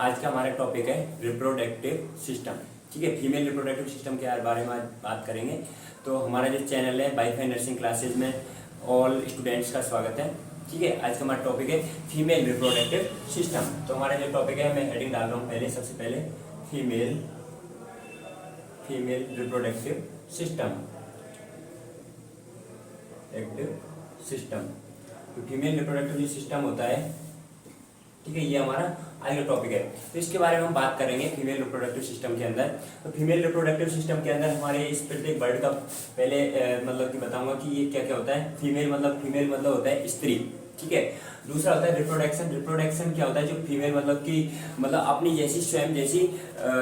आज का हमारा टॉपिक है रिप्रोडक्टिव सिस्टम। ठीक है, फीमेल रिप्रोडक्टिव सिस्टम के बारे में आज बात करेंगे। तो हमारा जो चैनल है बाईफाई नर्सिंग क्लासेज में ऑल स्टूडेंट्स का स्वागत है। ठीक है, आज का हमारा टॉपिक है फीमेल रिप्रोडक्टिव सिस्टम। तो हमारा जो टॉपिक है मैं हेडिंग डाल रहा हूँ पहले, सबसे पहले फीमेल रिप्रोडक्टिव सिस्टम। तो फीमेल रिप्रोडक्टिव जो सिस्टम होता है, ठीक है, ये हमारा आज का टॉपिक है। तो इसके बारे में हम बात करेंगे फीमेल रिप्रोडक्टिव सिस्टम के अंदर। तो फीमेल रिप्रोडक्टिव सिस्टम के अंदर हमारे इस प्रत्येक वर्ड का पहले मतलब कि बताऊंगा कि ये क्या क्या होता है। फीमेल मतलब होता है स्त्री। ठीक है, दूसरा होता है रिप्रोडक्शन क्या होता है, जो फीमेल मतलब अपनी जैसी स्वयं जैसी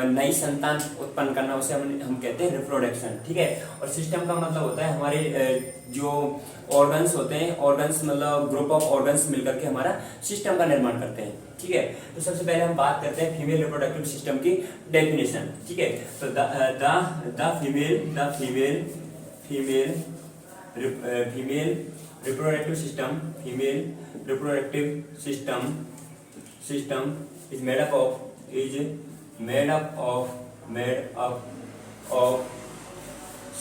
नई संतान उत्पन्न करना, उसे हम कहते हैं रिप्रोडक्शन। ठीक है, और सिस्टम का मतलब होता है हमारे जो ऑर्गन्स होते हैं, ऑर्गन्स मतलब ग्रुप ऑफ ऑर्गन्स मिलकर के हमारा सिस्टम का निर्माण करते हैं। ठीक है, तो सबसे पहले हम बात करते हैं फीमेल रिप्रोडक्टिव सिस्टम की डेफिनेशन। ठीक है, तो the female reproductive system is made up of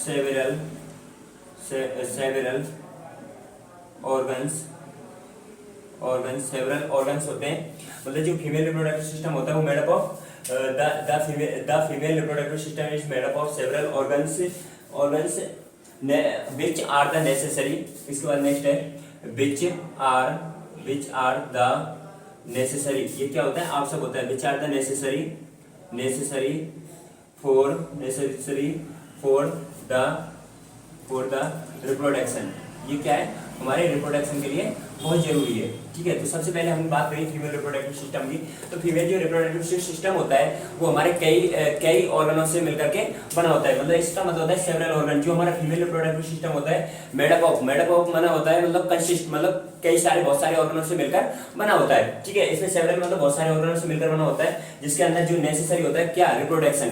several organs होते हैं। मतलब जो फीमेल रिप्रोडक्टिव सिस्टम होता है वो made up of the female reproductive system is made up of several organs which are the necessary। इसके बाद नेक्स्ट है which are the necessary। ये क्या होता है, आवश्यक होता है। which are the necessary for the reproduction। ये क्या है, हमारे रिप्रोडक्शन के लिए बहुत जरूरी है। ठीक है, तो सबसे पहले हम बात करें फीमेल रिप्रोडक्टिव सिस्टम की। तो फीमेल जो रिप्रोडक्टिव सिस्टम होता है वो हमारे कई ऑर्गनों से मिलकर के बना होता है। मतलब इसका मतलब होता है सेवरल ऑर्गन। जो हमारा फीमेल रिप्रोडक्टिव सिस्टम होता है मेड अप ऑफ माना होता है मतलब कंसिस्ट, मतलब बहुत सारे ऑर्गनों से मिलकर बना होता है। ठीक है, इसमें सेवरल मतलब बहुत सारे ऑर्गनों से मिलकर बना होता है, जिसके अंदर जो नेसेसरी होता है क्या, रिप्रोडक्शन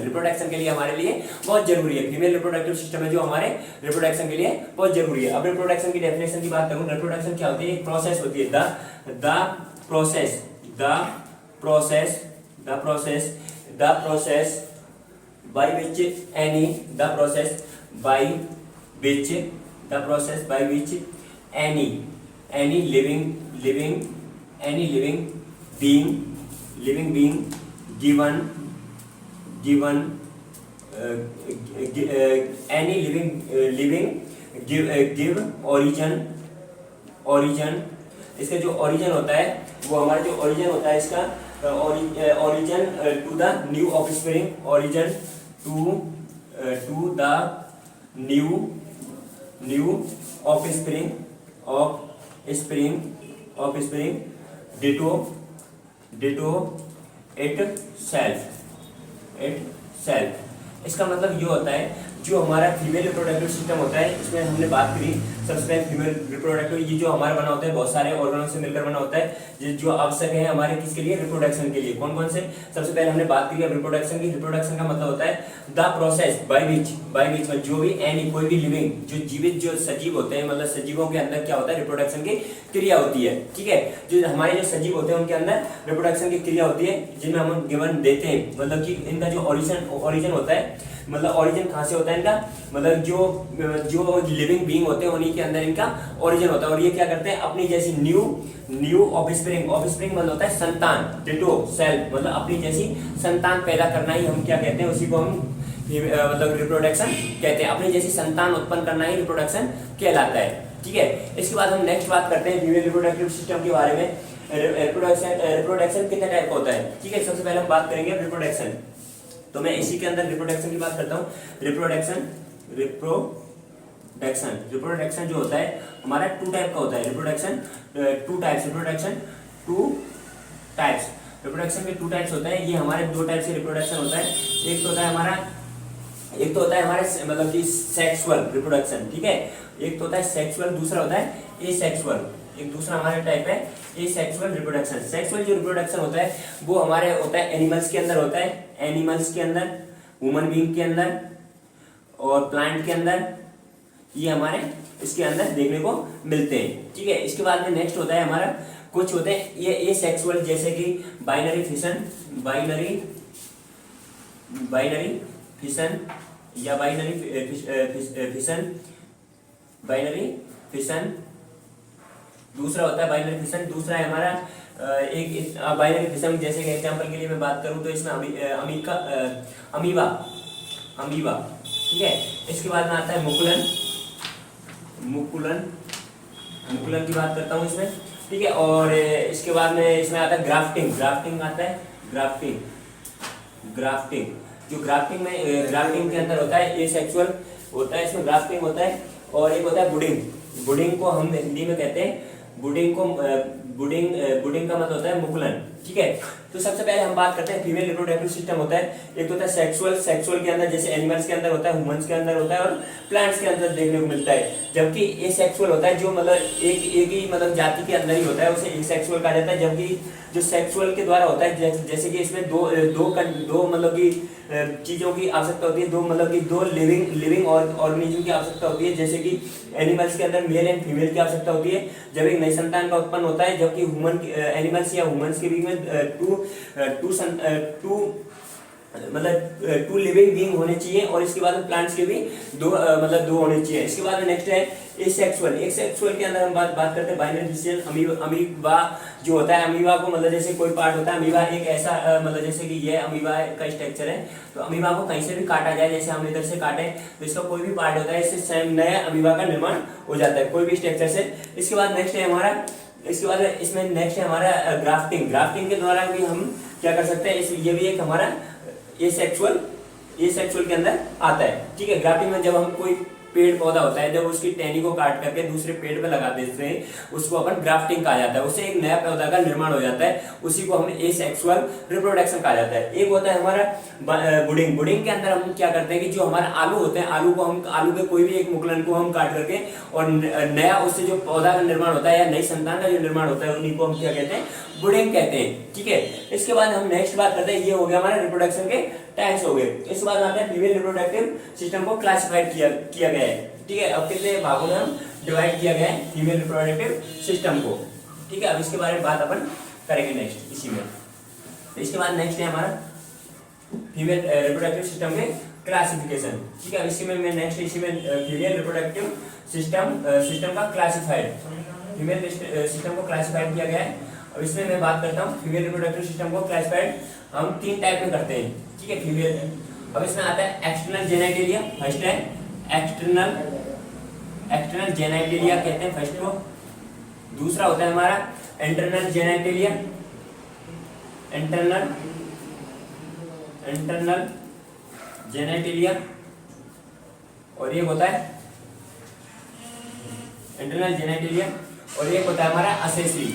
के लिए हमारे लिए बहुत जरूरी है। फीमेल रिप्रोडक्टिव सिस्टम है जो हमारे रिप्रोडक्शन के लिए बहुत जरूरी है। अब रिप्रोडक्शन की डेफिनेशन की बात करूं, रिप्रोडक्शन क्या होती है, एक प्रोसेस होती है। The process by which any living being given give origin। इसका जो ओरिजिन होता है वो हमारा जो ओरिजिन होता है इसका origin to the new offspring, origin to the new offspring ditto itself. इसका मतलब ये होता है जो हमारा फीमेल रिप्रोडक्टिव सिस्टम होता है, इसमें हमने बात करी सबसे पहले फीमेल रिप्रोडक्टिव, ये जो हमारा बना होता है बहुत सारे ऑर्गनों से मिलकर बना होता है, जो आवश्यक है हमारे किसके लिए, रिप्रोडक्शन के लिए। कौन कौन से, सबसे पहले हमने बात करी रिप्रोडक्शन की। रिप्रोडक्शन का मतलब होता है द प्रोसेस बाय विच में जो भी कोई भी लिविंग जो जीवित जो सजीव होते हैं, मतलब सजीवों के अंदर क्या होता है, रिप्रोडक्शन की क्रिया होती है। ठीक है, जो हमारे जो सजीव होते हैं उनके अंदर रिप्रोडक्शन की क्रिया होती है, जिनमें हम गिवन देते हैं। मतलब कि इनका जो ओरिजिन होता है, मतलब ओरिजिन कहाँ से होता है इनका, मतलब जो लिविंग बीइंग होते हैं उन्हीं के अंदर इनका ओरिजिन होता है। और ये क्या करते हैं, अपनी जैसी न्यू ऑफस्प्रिंग मतलब होता है संतान, डिटो सेल्फ मतलब अपनी जैसी संतान पैदा करना ही हम क्या कहते हैं, उसी को हम मतलब रिप्रोडक्शन कहते हैं। अपनी जैसी संतान उत्पन्न करना ही रिप्रोडक्शन कहलाता है। ठीक है, इसके बाद हम नेक्स्ट बात करते हैं फीमेल रिप्रोडक्टिव सिस्टम के बारे में। रिप्रोडक्शन कितने टाइप का होता है। ठीक है, सबसे पहले हम बात करेंगे रिप्रोडक्शन। तो मैं इसी के अंदर रिप्रोडक्शन की बात करता हूँ। रिप्रोडक्शन जो होता है हमारा टू टाइप का होता है। रिप्रोडक्शन के टू टाइप्स होता है। ये हमारे दो टाइप से रिप्रोडक्शन होता है। एक तो होता है हमारे मतलब कि सेक्सुअल रिप्रोडक्शन। ठीक है, एक तो होता है सेक्सुअल, दूसरा होता है एसेक्सुअल। एक दूसरा हमारा टाइप है एसेक्सुअल रिप्रोडक्शन। सेक्सुअल जो रिप्रोडक्शन होता है वो हमारे होता है एनिमल्स के अंदर होता है, एनिमल्स के अंदर, ह्यूमन बीइंग के अंदर और प्लांट के अंदर, ये हमारे इसके अंदर देखने को मिलते हैं। ठीक है, इसके बाद में नेक्स्ट होता है हमारा कुछ होते हैं ये एसेक्सुअल, जैसे कि बाइनरी फिशन, बाइनरी फिशन या बाइनरी फिशन। दूसरा होता है बाइनरी फिशन, दूसरा है हमारा एक बाइनरी फिशन, जैसे कि एग्जांपल के लिए मैं बात करूं तो इसमें अमीबा, ठीक है। इसके बाद में आता है मुकुलन की बात करता हूं इसमें, ठीक है। और इसके बाद में इसमें आता है ग्राफ्टिंग आता है, ग्राफ्टिंग जो ग्राफ्टिंग के अंदर होता है एसेक्सुअल होता है, इसमें ग्राफ्टिंग होता है। और एक होता है बुडिंग को हम हिंदी में कहते हैं बुडिंग का मतलब होता है मुकुलन, ठीक है। तो सबसे पहले हम बात करते हैं फीमेल रिप्रोडक्टिव सिस्टम होता है। एक तो होता है सेक्सुअल के अंदर, जैसे एनिमल्स के अंदर होता है, ह्यूमंस के अंदर होता है और प्लांट्स के अंदर देखने को मिलता है। जबकि एसेक्सुअल होता है जो मतलब एक ही मतलब जाति के अंदर ही होता है, उसे एसेक्सुअल कहा जाता है। जबकि जो सेक्सुअल के द्वारा होता है, जैसे कि इसमें दो मतलब की चीजों की आवश्यकता होती है, दो लिविंग ऑर्गेनिज्म की आवश्यकता होती है। जैसे कि एनिमल्स के अंदर मेल एंड फीमेल की आवश्यकता होती है जब एक नई संतान का उत्पन्न होता है। जबकि एनिमल्स या ह्यूमंस के बीच में टू लिविंग बीइंग होने चाहिए। और इसके बाद प्लांट्स के भी दो होने चाहिए। इसके बाद नेक्स्ट है एसेक्सुअल के अंदर हम बात करते हैं बाइनरी फिशन, अमीबा जो होता है। अमीबा को मतलब जैसे कोई पार्ट होता है, अमीबा एक ऐसा मतलब जैसे कि ये अमीबा का स्ट्रक्चर है, तो अमीबा को कहीं से भी काटा जाए, जैसे हम इधर से काटे तो इसका कोई भी पार्ट होता है, इससे सेम नया अमीबा का निर्माण हो जाता है कोई भी स्ट्रक्चर से। इसके बाद नेक्स्ट है हमारा ग्राफ्टिंग के द्वारा भी हम क्या कर सकते हैं, ये भी एक हमारा एसेक्सुअल के अंदर आता है, ठीक है। ग्राफ्टिंग में जब हम कोई पेड़ पौधा होता है, जब उसकी टहनी को काट करके दूसरे पेड़ पे लगा देते हैं, उसको अपन ग्राफ्टिंग कहा जाता है। उससे एक नया पौधा का निर्माण हो जाता है, उसी को हम एसेक्सुअल रिप्रोडक्शन कहा जाता है। एक होता है हमारा बुडिंग के अंदर हम क्या करते हैं कि जो हमारा आलू होते हैं, आलू के कोई भी एक मुकुलन को हम काट करके और नया उससे जो पौधा का निर्माण होता है या नई संतान का जो निर्माण होता है, उन्हीं को हम क्या कहते हैं, बुडिंग कहते हैं, ठीक है। इसके बाद हम नेक्स्ट बात करते हैं, ये हो गया हमारा रिप्रोडक्शन के टाइप्स हो गए। इसके बाद आते हैं फीमेल रिप्रोडक्टिव सिस्टम को क्लासिफाइड किया गया है, ठीक है। अब कितने भागों में हम डिवाइड किया गया है फीमेल रिप्रोडक्टिव सिस्टम को, ठीक है। अब इसके बारे में बात अपन करेंगे नेक्स्ट इसी में। इसके बाद नेक्स्ट है हमारा फीमेल रिप्रोडक्टिव सिस्टम के क्लासिफिकेशन, ठीक है। इसी में नेक्स्ट फीमेल रिप्रोडक्टिव सिस्टम का क्लासिफाइड, फीमेल सिस्टम को क्लासिफाइड किया गया है। अब इसमें मैं बात करता हूँ फीमेल रिप्रोडक्टिव सिस्टम को क्लासिफाइड हम 3 टाइप में करते हैं, ठीक है, फीमेल। अब इसमें आता है एक्सटर्नल जेनेटिलिया, फर्स्ट है एक्सटर्नल जेनेटिलिया कहते हैं फर्स्ट को। दूसरा होता है हमारा इंटरनल जेनेटिलिया, इंटरनल जेनेटिलिया। और ये होता है इंटरनल जेनेटिलिया। और एक होता है हमारा असेसरी,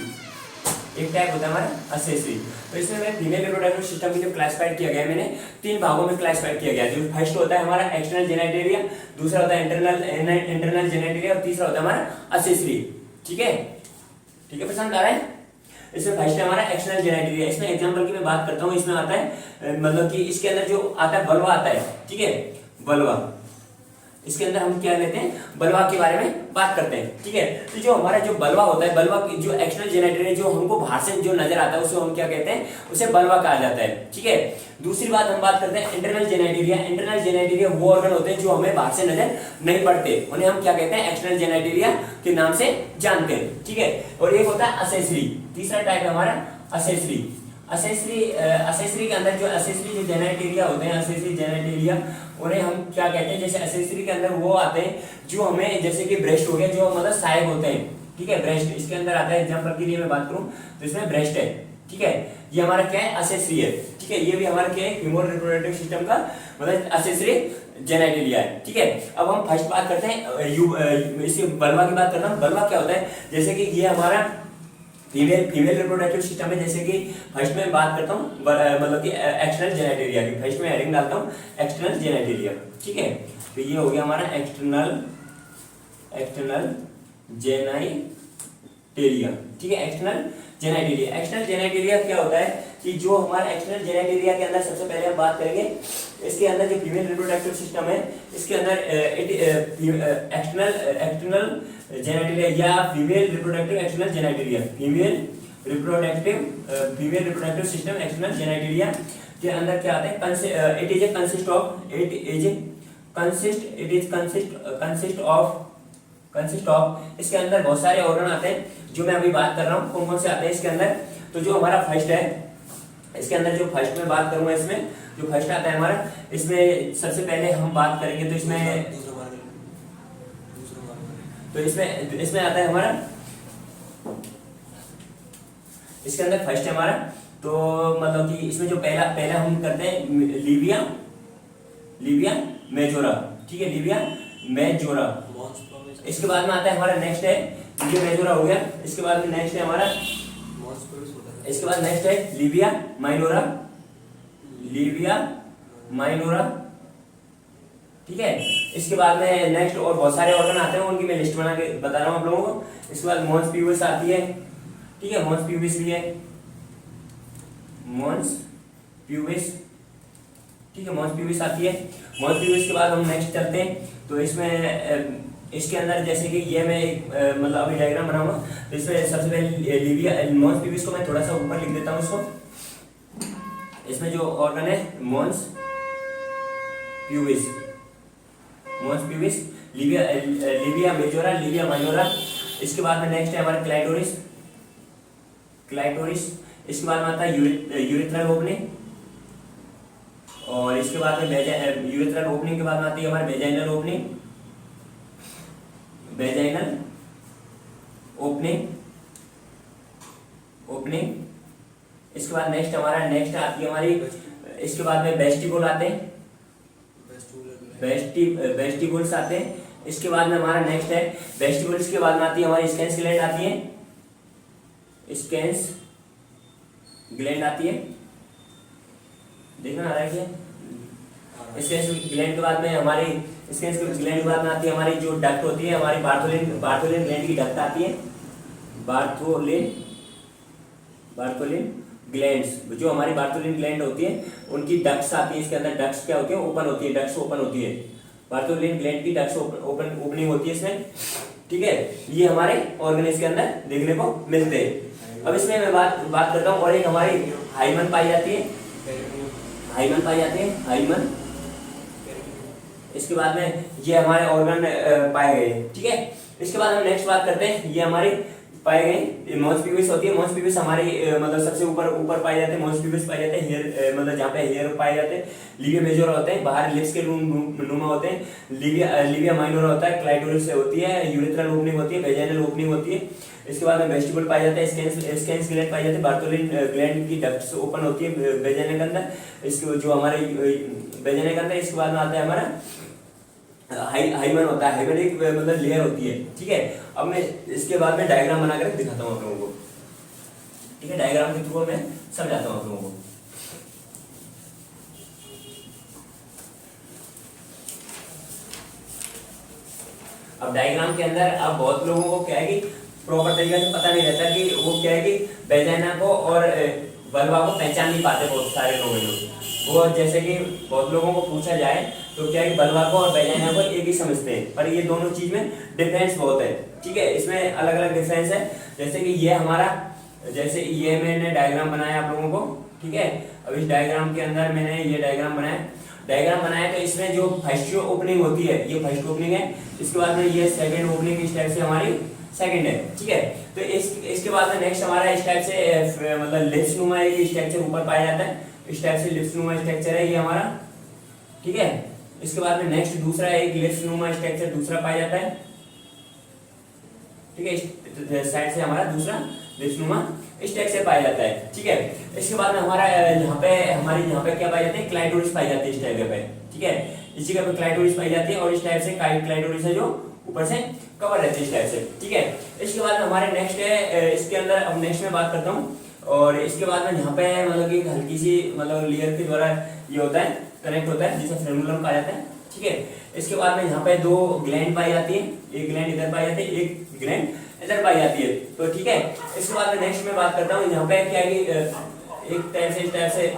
एक टाइप होता है हमारा असेसरी। तो इसमें मैं फीमेल रिप्रोडक्टिव सिस्टम की जो क्लासिफाइड किया गया है, मैंने 3 भागों में क्लासिफाइड किया गया है। जो फर्स्ट होता है हमारा एक्सटर्नल जेनेटिलिया, दूसरा होता है इंटरनल जेनेटिलिया और तीसरा होता है हमारा असेसरी, ठीक है पसंद आ रहा है। इसमें फर्स्ट है हमारा एक्सटर्नल जेनेटिलिया। इसमें एग्जांपल की मैं बात करता हूँ, इसमें आता है मतलब कि इसके अंदर जो आता है बलवा आता है, ठीक है, बलवा। इसके अंदर हम क्या लेते हैं, बलवा के बारे में बात करते हैं, ठीक है। तो जो हमारा जो बलवा होता है, बलवा की जो एक्सटर्नल जेनेटिलिया जो हमको बाहर से जो नजर आता है, उसको हम क्या कहते हैं, उसे बलवा कहा जाता है, ठीक है। दूसरी बात हम बात करते हैं इंटरनल जेनेटिलिया। इंटरनल जेनेटिलिया वो ऑर्गन होते हैं जो हमें बाहर से नजर नहीं पड़ते, उन्हें हम क्या कहते हैं, एक्सटर्नल जेनेटिलिया के नाम से जानते हैं, ठीक है। और एक होता है असेसरी, तीसरा टाइप है हमारा असेसरी के अंदर जो असेसरी जेनेटिलिया होते हैं, असेसरी जेनेटिलिया, उन्हें हम क्या कहते हैं, जैसे असेसरी के अंदर वो आते हैं जो हमें, जैसे कि ब्रेस्ट हो गया, जो मतलब सहायक होते हैं, ठीक है, ब्रेस्ट इसके अंदर आता है। एग्जांपल के लिए मैं बात करूं तो इसमें ब्रेस्ट है, ठीक है, ये हमारा क्या है, असेसरी है, ठीक है। ये भी हमारा क्या है, ह्यूमन रिप्रोडक्टिव सिस्टम का मतलब असेसरी जेनेटिलिया है, ठीक है। अब हम फर्स्ट बात करते हैं इसी बलवा की बात करना। बलवा क्या होता है, जैसे कि ये हमारा फीमेल रिप्रोडक्टिव सिस्टम में, जैसे कि फर्स्ट में बात करता हूँ मतलब कि एक्सटर्नल जेनेटिलिया की, फर्स्ट में हेडिंग डालता हूँ एक्सटर्नल जेनेटिलिया, ठीक है। तो ये हो गया हमारा एक्सटर्नल जेनेटिलिया, ठीक है, एक्सटर्नल जेनेटिलिया क्या होता है कि जो हमारा एक्सटर्नल जेनेटिलिया के अंदर सबसे पहले हम बात करेंगे, इसके अंदर जो फीमेल रिप्रोडक्टिव सिस्टम है, इसके अंदर एक्सटर्नल जेनेटिलिया या female reproductive external genitalia, female reproductive female reproductive system external genitalia के अंदर क्या आता है, इट इज कंसिस्ट ऑफ इसके अंदर बहुत सारे ऑर्गन आते हैं जो मैं अभी बात कर रहा हूँ। कौन कौन से आते हैं इसके अंदर? तो जो हमारा फर्स्ट है इसके अंदर, जो फर्स्ट में बात करूंगा, इसमें जो फर्स्ट आता है हमारा, इसमें सबसे पहले हम बात करेंगे तो इसमें आता है हमारा, इसके अंदर फर्स्ट है हमारा, तो मतलब कि इसमें जो पहला हम करते हैं लिविया मेजोरा, ठीक है, लिविया मेजोरा। इसके बाद में आता है हमारा नेक्स्ट है, लिविया मेजोरा हो गया। इसके बाद में नेक्स्ट है हमारा, इसके बाद नेक्स्ट है लिविया माइनोरा, ठीक है। इसके बाद में नेक्स्ट और बहुत सारे ऑर्गन आते हैं, उनकी मैं लिस्ट बना के बता रहा हूँ आप लोगों को। इसके बाद मॉन्स प्यूबिस आती है, ठीक है, मॉन्स प्यूबिस भी है, मॉन्स प्यूबिस, ठीक है, मॉन्स प्यूबिस आती है। मॉन्स प्यूबिस के बाद हम नेक्स्ट चलते हैं, तो इसमें इसके अंदर जैसे कि ये मैं मतलब अभी डायग्राम बनाऊंगा, तो इसमें सबसे पहले लिविया मॉन्स प्यूबिस को मैं थोड़ा सा ऊपर लिख देता हूँ इसको। इसमें जो ऑर्गन है mons pubis, labia majora, labia minora. इसके बाद में नेक्स्ट है हमारा क्लाइटोरिस। इसके बाद में आता है यूरेथ्रल ओपनिंग, और इसके बाद में यूरेथ्रल ओपनिंग के बाद में आती है हमारी वेजाइनल ओपनिंग। इसके बाद नेक्स्ट आती है हमारी, इसके बाद में वेस्टिबुल आते हैं, वेस्टिबुल्स आते हैं। इसके बाद में हमारा नेक्स्ट है वेस्टिबुल्स के बाद में आती है हमारी स्कैंस ग्लैंड आती है, स्कैंस ग्लैंड आती है, देखना आ रहा है क्या? स्कैंस ग्लैंड के बाद में हमारी, स्कैंस ग्लैंड के बाद में आती है हमारी जो डक्ट होती है हमारी बार्थोलिन ग्लैंड की डक्ट आती है, बार्थोलिन ग्लैंड्स, जो हमारी बार्थोलिन ग्लैंड होती है उनकी डक्ट्स आती है। इसके अंदर डक्ट्स क्या होती है? ओपन होती है, डक्ट्स ओपन होती है, बार्थोलिन ग्लैंड की डक्ट्स ओपनिंग होती है इसमें, ठीक है। ये हमारे ऑर्गन के अंदर देखने को मिलते हैं। अब इसमें मैं बात करता हूँ, और एक हमारी हाइमन पाई जाती है, हाइमन। इसके बाद में ये हमारे ऑर्गन पाए गए, ठीक है। इसके बाद हम नेक्स्ट बात करते हैं, ये हमारी पाए गए मॉन्स प्यूबिस होती है। मॉन्स प्यूबिस हमारी मतलब सबसे ऊपर पाए जाते हैं, मॉन्स प्यूबिस पाए जाते हैं हेयर, मतलब जहाँ पे हेयर पाए जाते हैं। लिविया मेजोरा होते हैं, बाहर लिप्स के नुमा होते हैं। लिविया माइनोरा होता है, क्लाइटोरिस होती है, यूरेथ्रल ओपनिंग होती है, वेजाइनल ओपनिंग होती है। इसके बाद में वेस्टिबुल पाए जाते हैं, स्कैंस ग्लैंड पाए जाते हैं, बार्थोलिन ग्लैंड की डक्ट्स ओपन होती है वेजाइना के अंदर, इसके जो हमारे वेजाइना के अंदर। इसके बाद में आता है हमारा हाइमन होता है, हाइमन एक मतलब लेयर होती है, ठीक है। अब मैं इसके बाद में डायग्राम बना कर दिखाता हूँ आप लोगों को, ठीक है, डायग्राम के थ्रू मैं समझाता हूँ आप लोगों को। अब डायग्राम के अंदर अब बहुत लोगों को क्या है कि प्रॉपर तरीके से पता नहीं रहता कि वो क्या है कि वेजाइना को और वल्वा को पहचान नहीं पाते बहुत सारे लोग। वो जैसे कि बहुत लोगों को पूछा जाए तो क्या है कि वल्वा को और वेजाइना को एक ही समझते हैं, पर ये दोनों चीज में डिफरेंस बहुत है, ठीक है। इसमें अलग अलग डिफरेंस है। जैसे कि ये हमारा, जैसे ये मैंने डायग्राम बनाया आप लोगों को, ठीक है। अब इस डायग्राम के अंदर मैंने ये डायग्राम बनाया तो इसमें जो फर्स्ट ओपनिंग होती है ये फर्स्ट ओपनिंग है। इसके बाद में ये सेकंड ओपनिंग इस टाइप से हमारी सेकंड है, ठीक है। तो इसके बाद में नेक्स्ट हमारा इस टाइप से मतलब लिप्स नुमा एक स्ट्रक्चर ऊपर पाया जाता है, इस टाइप से लिप्स नुमा स्ट्रक्चर है ये हमारा, ठीक है। इसके बाद में नेक्स्ट दूसरा एक लिप्स नुमा स्ट्रक्चर दूसरा पाया जाता है, ठीक है। इस साइड से हमारा दूसरा लिप्स नुमा स्ट्रक्चर पाया जाता है, ठीक है। इसके बाद में हमारा यहाँ पे क्या पाया जाता है? क्लाइटोरिस पाई जाती है इस टाइप पे, ठीक है। इसी जगह पे क्लाइटोरिस पाई जाती है और इस टाइप से क्लाइटोरिस है जो ऊपर से कवर रहती है इस टाइप से, ठीक है। इसके बाद में हमारे नेक्स्ट है, इसके अंदर अब नेक्स्ट में बात करता हूँ। और इसके बाद में यहाँ पे मतलब कि हल्की सी मतलब लेयर के द्वारा ये होता है, कनेक्ट होता है, जिसे फ्रेनुलम कहा जाता है, ठीक है। इसके बाद में यहाँ पे दो ग्लैंड पाई जाती है, एक ग्लैंड इधर पाई जाती है, एक ग्लैंड इधर पाई जाती है, तो ठीक है। इसके बाद में नेक्स्ट में बात करता हूँ, यहाँ पे क्या है कि एक टाइप से इस टाइप से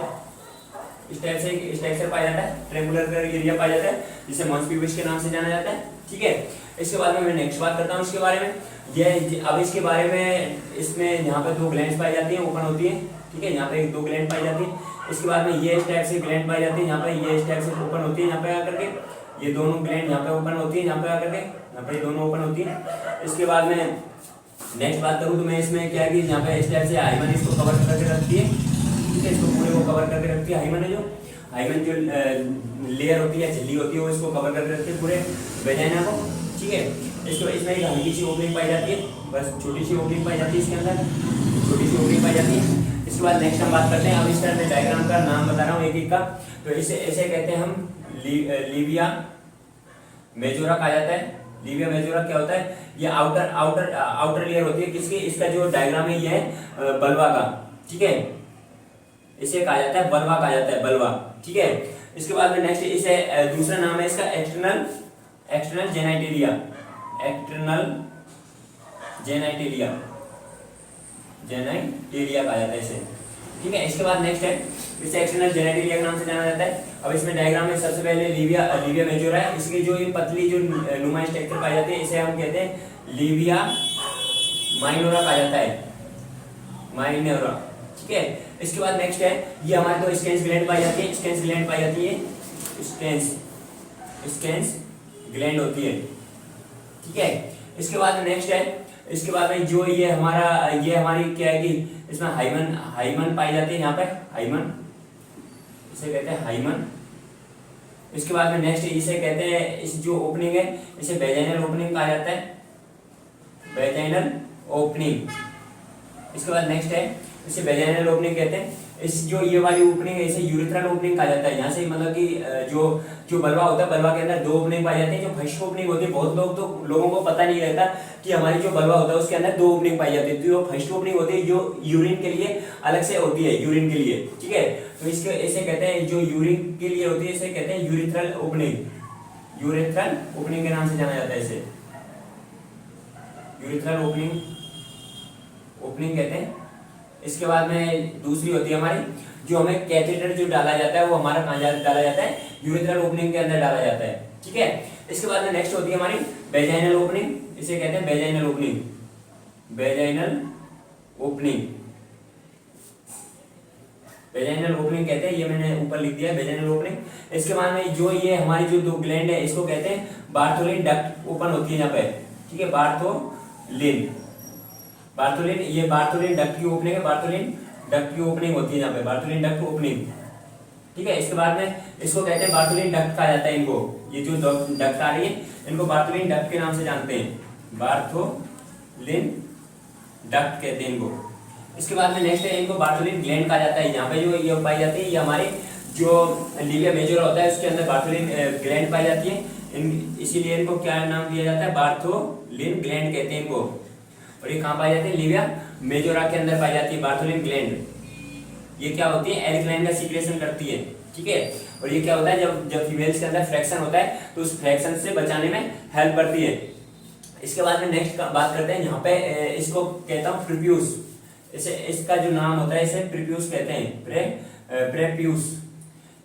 इस टाइप से एक स्ट्रक्चर पाया जाता है, ट्रेंगुलर एरिया पाया जाता है जिसे मॉन्स प्यूबिस के नाम से जाना जाता है। ठीक है, इसके बाद में मैं नेक्स्ट बात करता हूँ इसके बारे में। ये अब इसके बारे में, इसमें यहाँ पे 2 ग्लैंड्स पाई जाती हैं, ओपन होती है। ठीक है, यहाँ पे 2 ग्लैंड पाई जाती है। इसके बाद में ये इस टाइप से ग्लैंड पाई जाती है, यहाँ पे ये इस टाइप से ओपन होती है, यहाँ पे आकर के ये दोनों ग्लैंड यहाँ पे ओपन होती है, यहाँ पे आकर के यहाँ पे दोनों ओपन होती है। इसके बाद में नेक्स्ट बात करूँ तो मैं इसमें क्या है कि यहाँ पे इस टाइप से हाइमन इसको कवर करके रखती है। ठीक है, इसको पूरे को कवर करके रखती है। हाइमन है जो लेयर होती है, झिल्ली होती है, वो इसको कवर करके रखती है पूरे वेजाइना को। ठीक है, इसको इसमें एक हल्की सी ओपनिंग पाई जाती है, बस छोटी सी ओपनिंग पाई जाती है इसके अंदर, छोटी सी ओपनिंग पाई जाती है। इसके बाद नेक्स्ट हम बात करते हैं, अब इस तरह से डायग्राम का नाम बता रहा हूँ एक एक का। तो इसे ऐसे कहते हैं हम लिविया मेजोरा कहा जाता है। लिविया मेजोरा क्या होता है, ये आउटर लेयर होती है किसकी, इसका जो डायग्राम है ये है बल्वा का। ठीक है, इसे कहा जाता है बल्वा, कहा जाता है बल्वा। ठीक है, इसके बाद में नेक्स्ट इसे दूसरा नाम है इसका एक्सटर्नल जेनाइटेलिया, एक्सटर्नल जेनाइटेलिया कहा जाता है इसे। ठीक है, इसके बाद नेक्स्ट है, इसे एक्सटर्नल जेनाइटेलिया के नाम से जाना जाता है। अब इसमें डायग्राम में सबसे पहले लिविया मेजोरा है, इसकी जो ये पतली जो नुमा स्ट्रक्चर पाई जाती है इसे हम कहते हैं लिविया माइनोरा कहा जाता है, माइनोरा। ठीक है, इसके बाद नेक्स्ट है, ये हमारे तो स्केंस ग्लैंड पाई जाती है, स्केंस ग्लैंड पाई जाती है, स्केंस ग्लैंड होती है। ठीक है, इसके बाद नेक्स्ट है, इसके बाद में जो ये हमारी क्या है कि इसमें हाइमन पाई जाती है, यहाँ पे हाइमन, इसे कहते हैं हाइमन। इसके बाद में नेक्स्ट इसे कहते हैं, इस जो ओपनिंग है इसे वेजाइनल ओपनिंग कहा जाता है, वेजाइनल ओपनिंग। इसके बाद नेक्स्ट है, इसे वेजाइनल ओपनिंग कहते हैं। इस जो ये वाली ओपनिंग है इसे यूरिथ्रल ओपनिंग कहा जाता है। यहाँ से मतलब कि जो बल्वा होता है, बल्वा के अंदर 2 ओपनिंग पाई जाती है। जो फर्स्ट ओपनिंग होती है, बहुत लोगों को पता नहीं रहता कि हमारी जो बल्वा होता है उसके अंदर 2 ओपनिंग पाई जाती है। तो जो फर्स्ट ओपनिंग होती है जो यूरिन के लिए अलग से होती है, यूरिन के लिए। ठीक है, तो इसके इसे कहते हैं, जो यूरिन के लिए होती है इसे कहते हैं यूरिथ्रल ओपनिंग, यूरिथ्रल ओपनिंग के नाम से जाना जाता है इसे, यूरिथ्रल ओपनिंग कहते हैं। इसके बाद में दूसरी होती है हमारी, जो हमें कैथेटर जो डाला जाता है वो हमारा कहाँ डाला जाता है, यूरिथ्रल ओपनिंग के अंदर डाला जाता है। ठीक है, इसके बाद में नेक्स्ट होती है हमारी वेजाइनल ओपनिंग, इसे कहते हैं vaginal opening, vaginal opening, vaginal opening कहते हैं। ये मैंने ऊपर लिख दिया है वेजाइनल ओपनिंग। इसके बाद में जो ये हमारी जो 2 ग्लैंड है इसको कहते हैं बार्थोलिन डक्ट ओपन होती है यहाँ पे। ठीक है, बार्थोलिन ये बार्थोलिन डक्ट की ओपनिंग है, बार्थोलिन डक्ट की ओपनिंग होती है यहाँ पे, बार्थोलिन डक्ट ओपनिंग। ठीक है, इसके बाद में इसको कहते हैं बार्थोलिन डक्ट कहा जाता है इनको, ये जो डक्ट आ रही है इनको बार्थोलिन डक्ट के नाम से जानते हैं, बार्थोलिन डक्ट कहते हैं इनको। इसके बाद में नेक्स्ट है, इनको बार्थोलिन ग्लैंड कहा जाता है। यहाँ पे जो ये पाई जाती है, ये हमारे जो लिविया मेजोरा होता है उसके अंदर बार्थोलिन ग्लैंड पाई जाती है, इसीलिए इनको क्या नाम दिया जाता है, बार्थोलिन ग्लैंड कहते हैं इनको। और ये कहाँ पाई जाती है, लिविया मेजोरा के अंदर पाई जाती है बार्थोलिन ग्लैंड। ये क्या होती है, एल्कलाइन का सीक्रेशन करती है। ठीक है, और ये क्या होता है, जब फीमेल्स के अंदर फ्रैक्शन होता है तो उस फ्रैक्शन से बचाने में हेल्प करती है। इसके बाद में नेक्स्ट बात करते हैं, यहाँ पे इसको कहता हूँ प्रीप्यूस, इसे इसका जो नाम होता है इसे प्रीप्यूस कहते हैं, प्रेप्यूस।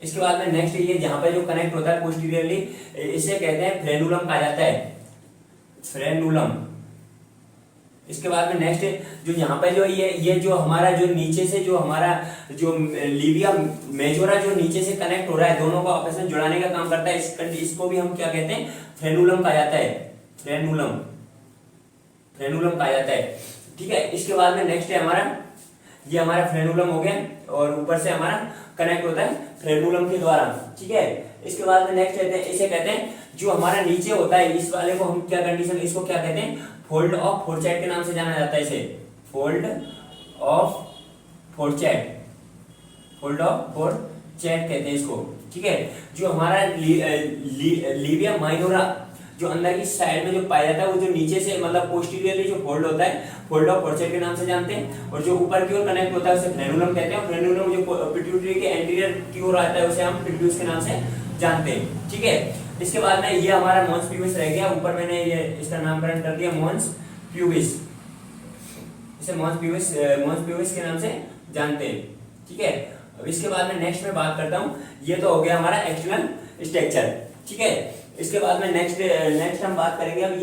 इसके बाद में नेक्स्ट ये जहाँ पे जो कनेक्ट होता है पोस्टीरियरली इसे कहते हैं फ्रेनुलम कहा जाता है, फ्रेनुलम। इसके बाद में नेक्स्ट जो यहाँ पे जो ये जो हमारा जो नीचे से जो हमारा जो लिविया मेजोरा जो नीचे से कनेक्ट हो रहा है, दोनों को आपस में जुड़ाने का काम करता है। इसको भी हम क्या कहते हैं, फ्रेनुलम कहा जाता है, फ्रेनुलम कहा जाता है। ठीक है, इसके बाद में नेक्स्ट है हमारा, ये हमारा फ्रेनुलम हो गया और ऊपर से हमारा कनेक्ट होता है फ्रेनुलम के द्वारा। ठीक है, इसके बाद में नेक्स्ट इसे कहते हैं जो हमारा नीचे होता है, इस वाले को हम क्या कंडीशन, इसको क्या कहते हैं, फोल्ड ऑफ फोर्चेट के नाम से जाना जाता है इसे, फोल्ड ऑफ फोर्चेट, फोल्ड ऑफ फोर्चेट कहते हैं इसको। ठीक है, जो हमारा लिविया माइनोरा जो अंदर की साइड में जो पाया जाता है वो जो नीचे से मतलब पोस्टीरियरली जो फोल्ड होता है, फोल्ड ऑफ फोर्चेट के नाम से जानते हैं। और जो ऊपर की ओर कनेक्ट होता है उसे फ्रेनुलम कहते हैं। फ्रेनुलम जो पिट्यूटरी के एंटीरियर की ओर आता है उसे हम पिट्यूस के नाम से जानते हैं। ठीक है, इसके बाद में ये हमारा मॉन्स प्यूबिस रह गया, ऊपर मैंने ये इसका नामकरण कर दिया मॉन्स प्यूबिस, इसे मॉन्स प्यूबिस के नाम से जानते हैं। ठीक है, अब इसके बाद में नेक्स्ट में बात करता हूँ, ये तो हो गया हमारा एक्सटर्नल स्ट्रक्चर, ठीक है। इसके बाद में नेक्स्ट हम बात करेंगे, अब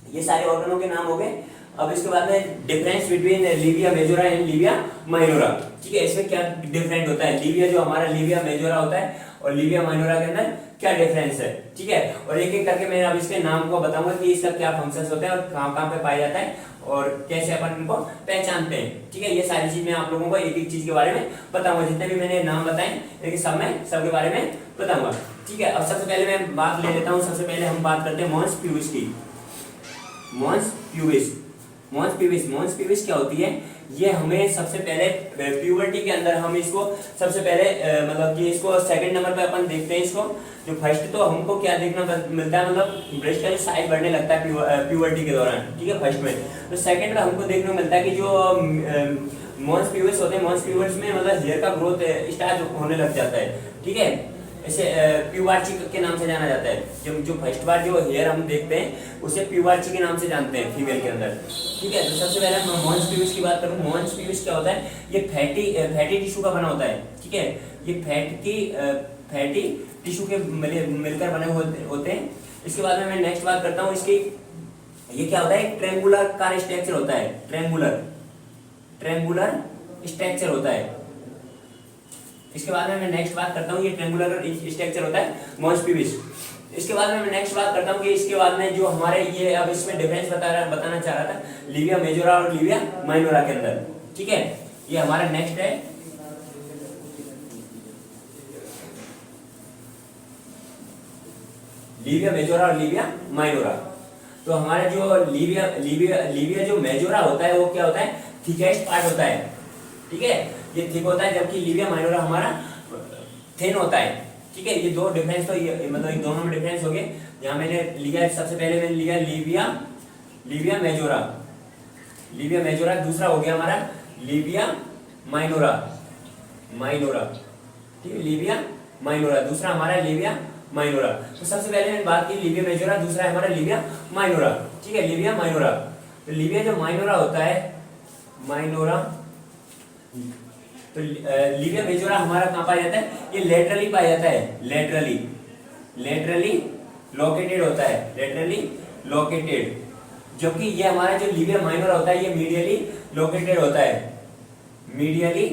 ये सारे ऑर्गनों के नाम हो गए। अब इसके बाद में difference between Livia majora and Livia minora, ठीक है। इसमें क्या डिफरेंट होता है, लिविया जो हमारा लिविया मेजोरा होता है और लिविया माइनोरा के अंदर क्या डिफरेंस है, ठीक है। और एक एक करके मैं अब इसके नाम को बताऊंगा कि इसका क्या फंक्शंस होते हैं और कहाँ कहाँ पे पाया जाता है और कैसे अपन इनको पहचानते हैं, ठीक है। ये सारी चीज मैं आप लोगों को एक एक चीज के बारे में बताऊंगा, जितने भी मैंने नाम बताए लेकिन सब में सबके बारे में बताऊंगा, ठीक है। अब सबसे पहले मैं बात ले लेता हूँ, सबसे पहले हम बात करते हैं मॉन्स प्यूबिस की। मॉन्स प्यूबिस क्या होती है, ये हमें सबसे पहले प्यूबर्टी के अंदर हम इसको सबसे पहले मतलब कि इसको सेकंड नंबर पे अपन देखते हैं इसको। जो फर्स्ट तो हमको क्या देखना मिलता है, मतलब ब्रेस्ट का जो साइज बढ़ने लगता है प्यूबर्टी के दौरान, ठीक है, फर्स्ट में। तो सेकंड में हमको देखने को मिलता है कि जो मॉन्स प्यूबिस होते हैं, मॉन्स प्यूबिस में मतलब हेयर का ग्रोथ स्टार्ट होने लग जाता है, ठीक है। इसे प्यूबार्ची के नाम से जाना जाता है। जो फर्स्ट बार जो हेयर हम देखते हैं उसे प्यूबार्ची के नाम से जानते हैं फीमेल के अंदर, ठीक है। तो सबसे पहले मैं मॉन्स प्यूबिस की बात करूं। मॉन्स प्यूबिस क्या होता है, ये फैटी टिश्यू का बना होता है, ठीक है। ये फैटी टिश्यू के मिलकर बने होते हैं। इसके बाद में मैं नेक्स्ट बात करता हूँ इसकी, ये क्या होता है, ट्रेंगुलर का स्ट्रक्चर होता है, ट्रेंगुलर स्ट्रक्चर होता है। इसके बाद में मैं नेक्स्ट बात करता हूँ, ये ट्रेंगुलर स्ट्रक्चर होता है मॉन्स प्यूबिस। इसके बाद में मैं नेक्स्ट बात करता हूँ कि इसके बाद में जो हमारे ये अब इसमें डिफरेंस बताना चाह रहा था लिविया मेजोरा और लिविया माइनोरा के अंदर, ठीक है। ये हमारा नेक्स्ट है, लिविया मेजोरा और लिविया माइनोरा। तो हमारा जो लिविया जो मेजोरा होता है वो क्या होता है, थिकेस्ट पार्ट होता है, ठीक है, ये थिक होता है, जबकि लिविया माइनोरा हमारा थिन होता है, ठीक है। ये दो डिफरेंस तो ये मतलब इन दोनों में डिफरेंस हो गए। यहाँ मैंने लिया, सबसे पहले मैंने लिया लिविया मेजोरा, दूसरा हो गया हमारा लिविया माइनोरा, ठीक है, लिविया माइनोरा, दूसरा हमारा लिविया माइनोरा। तो सबसे पहले मैंने बात की लिविया मेजोरा, दूसरा है हमारा लिविया माइनोरा, ठीक है, लिविया माइनोरा। तो लिविया जो माइनोरा होता है, तो लिविया मेजोरा हमारा कहाँ पाया जाता है, ये लेटरली पाया जाता है, लेटरली लोकेटेड होता है, लेटरली लोकेटेड। जबकि ये हमारा जो लिविया माइनोरा होता है ये मीडियली लोकेटेड होता है, मीडियली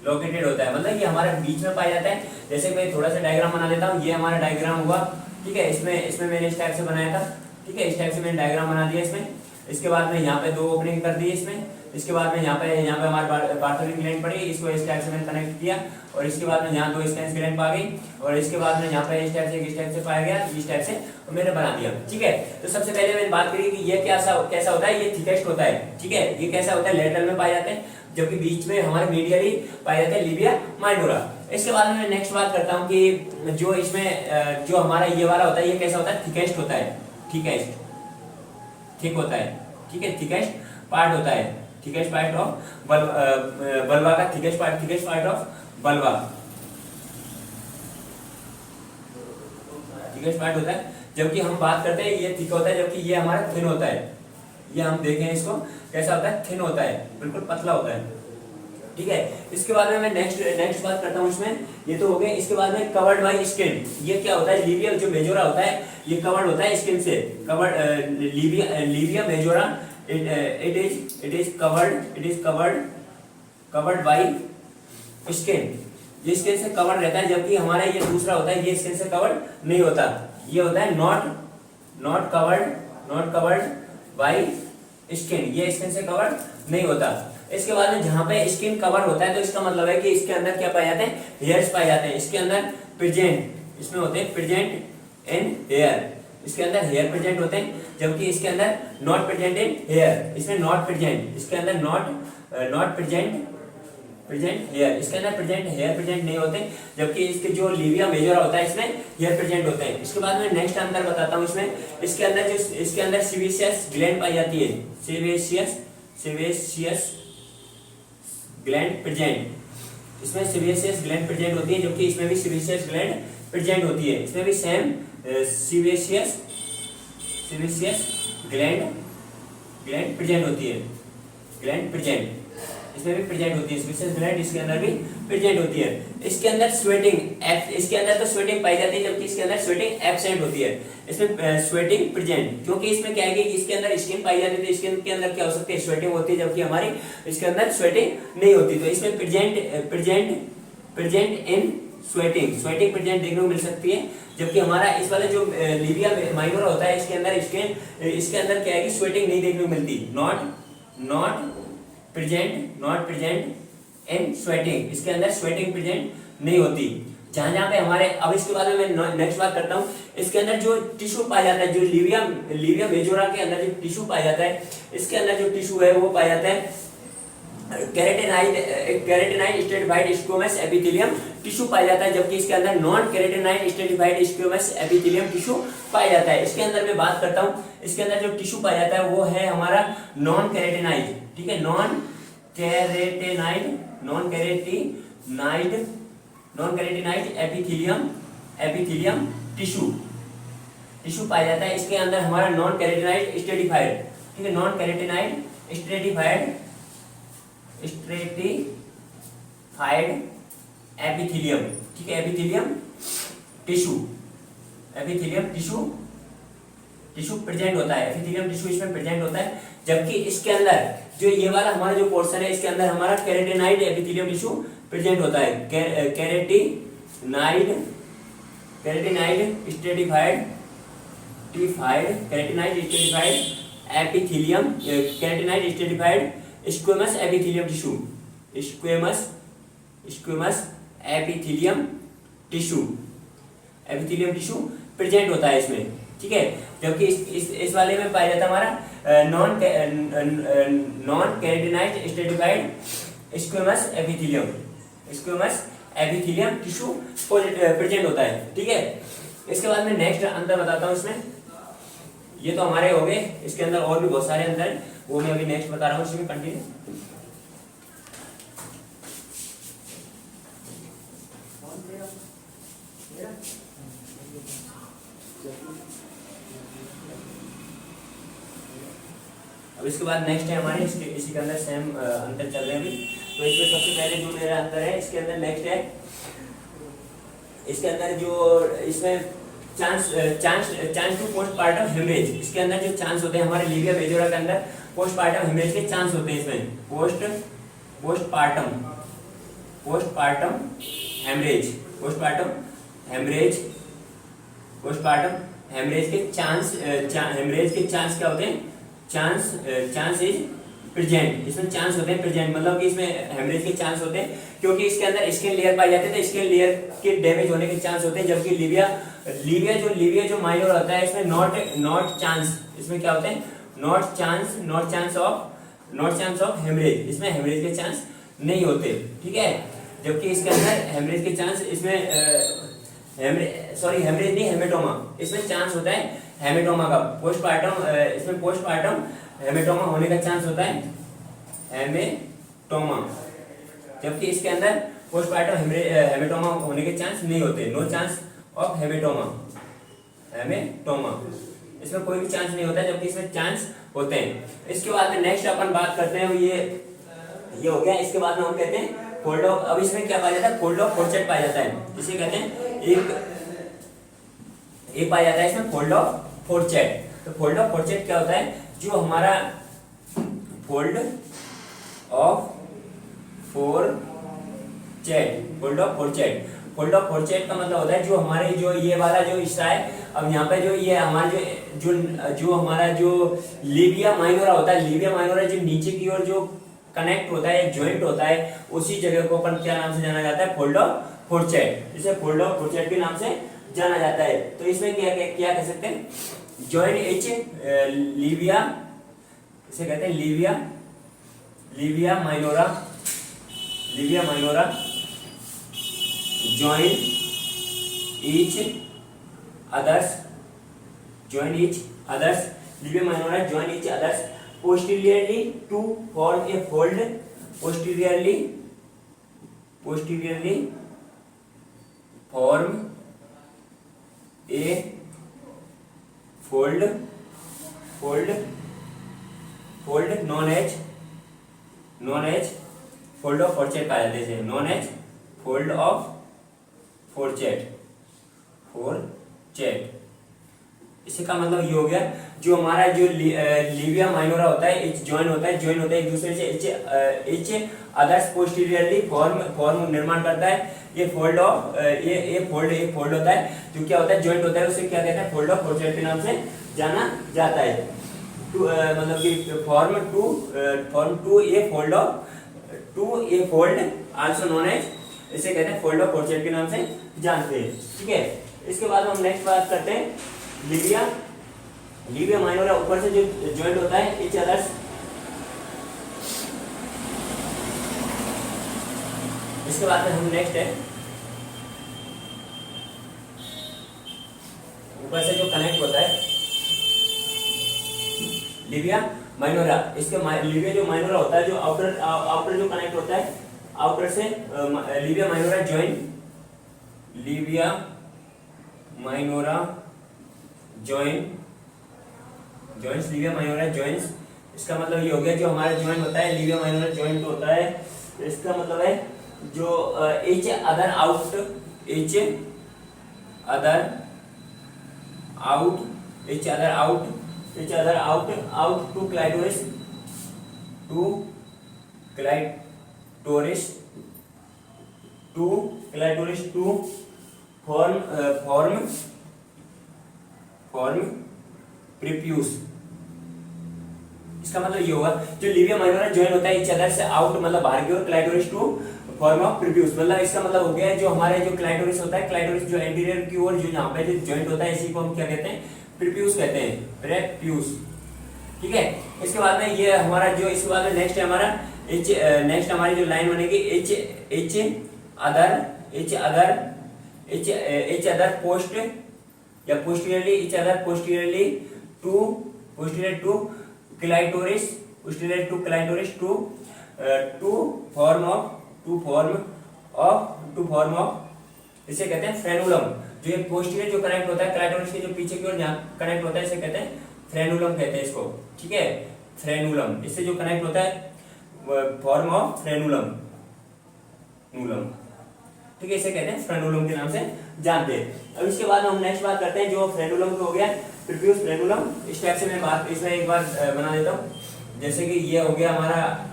लोकेटेड होता है, मतलब ये हमारे बीच में पाया जाता है। जैसे मैं थोड़ा सा डायग्राम बना देता हूँ, ये हमारा डायग्राम हुआ, ठीक है। इसमें मैंने इस टाइप से बनाया था, ठीक है, इस टाइप से मैंने डायग्राम बना दिया इसमें। इसके बाद में यहाँ पे दो ओपनिंग कर दी इसमें। इसके बाद में यहाँ पे हमारी पार्थोनिक ग्लैंड पड़ी, इसको इस टाइप से मैंने कनेक्ट किया और इसके बाद में यहाँ दो स्टेन्स ग्लैंड पा गई और इसके बाद में यहाँ पे इस टाइप से पाया गया, इस टाइप से और मैंने बना दिया, ठीक है। तो सबसे पहले मैंने बात करी कि ये कैसा होता है, ये थिकेस्ट होता है, ठीक है। ये कैसा होता है, लेटरल में पाए जाते हैं, जबकि बीच में हमारे मीडियली पाए जाते हैं लिविया माइनोरा। इसके बाद में मैं नेक्स्ट बात करता हूँ कि जो इसमें जो हमारा ये वाला होता है ये कैसा होता है, थिकेस्ट होता है, थिक होता है, ठीक है, थिकेस्ट पार्ट होता है, थिकेस्ट पार्ट ऑफ बल्वा का thickest part of vulva, thickest part होता है। जबकि हम बात करते हैं ये थिक होता है, जबकि ये हमारा थिन होता है। ये हम देखें इसको कैसा होता है, थिन होता है, बिल्कुल पतला होता है, ठीक है। इसके बाद में मैं नेक्स्ट बात करता हूँ इसमें, ये तो हो गए। इसके बाद में कवर्ड बाय स्किन, ये क्या होता है, लिविया जो मेजोरा होता है ये कवर्ड होता है स्किन से, Livia majora it is covered by skin, ये स्किन से कवर्ड रहता है, जबकि हमारा ये दूसरा होता है ये स्किन से कवर्ड नहीं होता, ये होता है नॉट कवर्ड बाय स्किन, ये स्किन से कवर्ड नहीं होता। इसके बाद में जहाँ पे स्किन कवर होता है तो इसका मतलब है कि इसके अंदर क्या पाए जाते हैं, हेयर्स पाए जाते हैं। इसके अंदर इसमें होते हैं प्रेजेंट इन हेयर, इसके अंदर हेयर प्रेजेंट होते हैं, जबकि इसके अंदर नॉट प्रेजेंट इन हेयर, इसमें नॉट प्रेजेंट, इसके अंदर नॉट प्रेजेंट हेयर, इसके अंदर प्रेजेंट हेयर प्रेजेंट नहीं होते, जबकि इसके जो लिविया मेजोरा होता है इसमें हेयर प्रेजेंट होते हैं। इसके बाद में नेक्स्ट अंदर बताता हूँ इसमें, इसके अंदर सीवेशियस ग्लैंड पाई जाती है, सीवेशियस ग्लैंड प्रेजेंट, इसमें सीवेशियस ग्लैंड प्रेजेंट होती है, जबकि इसमें भी सीवेशियस ग्लैंड प्रेजेंट होती है, इसमें भी सेम सीवेशियस ग्लैंड प्रेजेंट होती है, ग्लैंड प्रेजेंट, इसमें भी प्रेजेंट होती है, स्पीशीज ब्लड इसके अंदर भी प्रेजेंट होती है। इसके अंदर स्वेटिंग, इसके अंदर तो स्वेटिंग पाई जाती है, जबकि इसके अंदर स्वेटिंग एब्सेंट होती है। इसमें स्वेटिंग प्रेजेंट, क्योंकि इसमें क्या है कि इसके अंदर स्किन पाई जाती है, स्किन के अंदर क्या हो सकती है, स्वेटिंग होती है, जबकि हमारी इसके अंदर स्वेटिंग नहीं होती। तो इसमें प्रेजेंट इन स्वेटिंग प्रेजेंट देखने को मिल सकती है, जबकि हमारा इस वाले जो लिबिया माइनोरा होता है इसके अंदर इसके अंदर क्या है कि स्वेटिंग नहीं देखने को मिलती। नॉट प्रेजेंट इन स्वेटिंग, इसके अंदर स्वेटिंग प्रेजेंट नहीं होती। जहां पे हमारे, अब इसके बारे में मैं नेक्स्ट बात करता हूँ। इसके अंदर जो टिश्यू पाया जाता है, जो लिबिया मेजोरा के अंदर जो टिश्यू पाया जाता है, इसके अंदर जो टिश्यू है वो पाया जाता है keratinized stratified squamous epithelium tissue पाया जाता है, जबकि इसके अंदर non keratinized stratified squamous epithelium tissue पाया जाता है। इसके अंदर मैं बात करता हूँ, इसके अंदर जो टिश्यू पाया जाता है वो है हमारा नॉन केराटिनाइड, ठीक है, नॉन केराटिनाइड एपिथेलियम टिश्यू पाया जाता है। इसके अंदर हमारा नॉन केराटिनाइड स्ट्रेटिफाइड, ठीक है, नॉन केराटिनाइड स्ट्रेटिफाइड एपिथेलियम, ठीक है, एपिथेलियम टिश्यू प्रेजेंट होता है, एपिथेलियम टिश्यू इसमें प्रेजेंट होता है। जबकि इसके अंदर जो ये वाला हमारा जो पोर्शन है, इसके अंदर हमारा केराटिनाइड एपिथेलियम टिश्यू प्रेजेंट होता है। Keratinized stratified epithelium, keratinized stratified squamous epithelium tissue present होता है इसमें, ठीक है। जबकि इस वाले में पाया जाता है हमारा non keratinized stratified squamous epithelium tissue present होता है, ठीक है। इसके बाद में नेक्स्ट अंतर बताता हूँ इसमें। ये तो हमारे हो गए, इसके अंदर और भी बहुत सारे अंतर हैं, वो मैं अभी नेक्स्ट बता रहा हूँ, इसमें कंटिन्यू। अब इसके बाद नेक्स्ट है हमारे, इसी के अंदर सेम अंतर चल रहे हैं अभी। तो इसमें सबसे पहले जो मेरा अंतर है, इसके अंदर नेक्स्ट है, इसके अंदर जो इसमें चांस टू पोस्टपार्टम हेमरेज, इसके अंदर जो चांस होते हैं हमारे लिबिया मेजोरा के अंदर पोस्टपार्टम हेमरेज के चांस होते हैं। इसमें पोस्टपार्टम हेमरेज के चांस क्या होते हैं, चांस इज प्रेजेंट, इसमें चांस होते हैं प्रेजेंट, मतलब कि इसमें हेमरेज के चांस होते हैं, क्योंकि इसके अंदर स्किन लेयर पाई जाती है, तो स्किन लेयर के डैमेज होने के चांस होते हैं। जबकि लिबिया जो माइनर होता है, इसमें नॉट चांस, इसमें क्या होते हैं, नॉट चांस ऑफ हेमरेज, इसमें हेमरेज के चांस नहीं होते, ठीक है। जबकि इसके अंदर हेमरेज के चांस, इसमें हेमरेज नहीं, हेमेटोमा, इसमें चांस होता है हेमेटोमा का, इसमें पोस्टपार्टम हेमेटोमा होने का चांस होता है, हेमेटोमा। जबकि इसके अंदर पोस्टपार्टम हेमेटोमा होने के चांस नहीं होते, नो चांस ऑफ हेमेटोमा, इसमें कोई भी चांस नहीं होता, जबकि इसमें चांस होते हैं। इसके बाद में नेक्स्ट अपन बात करते हैं, ये हो गया। इसके बाद में हम कहते हैं फोल्ड ऑफ, अब इसमें क्या पाया जाता है, फोल्ड ऑफ फोर्सेट पाया जाता है, जिसे कहते हैं एक पाया जाता है इसमें फोल्ड ऑफ फोर्सेट। तो फोल्ड ऑफ फोर्सेट क्या होता है, जो हमारा फोल्ड ऑफ फोर्सेट का मतलब होता है जो हमारे जो ये वाला जो हिस्सा है, अब यहाँ पे जो ये हमारे जो हमारा जो लिबिया माइनोरा होता है, लिबिया माइनोरा जो नीचे की ओर जो कनेक्ट होता है, एक जॉइंट होता है, उसी जगह को अपन क्या नाम से जाना जाता है, फोल्ड ऑफ फोर्सेट, इसे फोल्ड ऑफ फोर्सेट के नाम से जाना जाता है। तो इसमें क्या कह सकते हैं, जॉइंट एच लिबिया, इसे कहते हैं Libya minora join each others Libya minora join each others posteriorly to form a fold, posteriorly form a fold known as fold of fourchette कहा जाता है, इसे known as fold of fourchette. इसी का मतलब ये हो गया, जो हमारा जो लिविया माइनोरा होता है, इच ज्वाइन होता है एक दूसरे से, इच अदर्स पोस्टीरियरली फॉर्म निर्माण करता है। ये फोल्ड ऑफ ये फोल्ड होता है, जो क्या होता है, ज्वाइंट होता है, उसे क्या कहते हैं, फोल्ड ऑफ फोर्चेट के नाम से जाना जाता है। मतलब कि form to a fold also known as, इसे कहते हैं फोल्ड ऑफ फोर्चेट के नाम से जानते हैं। ठीक है, इसके बाद हम नेक्स्ट बात करते हैं लिविया माइनोरा, ऊपर से जो ज्वाइंट होता है इच अदर्स। इसके बाद में हम नेक्स्ट है, ऊपर से जो कनेक्ट होता है लिविया माइनोरा, इसके लिविया जो माइनोरा होता है, जो आउटर जो कनेक्ट होता है आउटर से, लिविया माइनोरा जॉइंट्स। इसका मतलब ये हो गया, जो हमारा जॉइंट होता है लिविया माइनोरा जॉइंट होता है, इसका मतलब है जो each other out to clitoris to form prepuce. इसका मतलब ये होगा, जो लिविया माइनोरा जॉइन होता है इच अदर से आउट, मतलब बाहर की ओर, clitoris to form of prepuce. मतलब इसका मतलब हो गया, जो हमारे जो क्लाइटोरिस होता है, क्लाइटोरिस जो एंटीरियर की ओर जो यहाँ पे जो जॉइंट होता है, इसी को हम क्या कहते हैं, प्रीप्यूस कहते हैं, प्रीप्यूस। ठीक है, इसके बाद में ये हमारा जो, इसके बाद में नेक्स्ट है हमारा नेक्स्ट हमारी जो लाइन बनेगी एच अदर पोस्ट या posteriorly to clitoris to form of इसे कहते हैं फ्रेनुलम। जो ये पोस्टीरियर जो कनेक्ट होता है क्लाइटोरिस के जो पीछे की ओर जहाँ कनेक्ट होता है, इसे कहते हैं फ्रेनुलम कहते हैं इसको। ठीक है, फ्रेनुलम, इससे जो कनेक्ट होता है फॉर्म ऑफ फ्रेनुलम। ठीक है, इसे कहते हैं फ्रेनुलम के नाम से जानते हैं। अब इसके बाद हम नेक्स्ट बात करते हैं, जो फ्रेनुलम हो गया प्रीप्यूस फ्रेनुलम। इस टाइप से मैं बात इसमें एक बार बना देता हूँ। जैसे कि ये हो गया हमारा,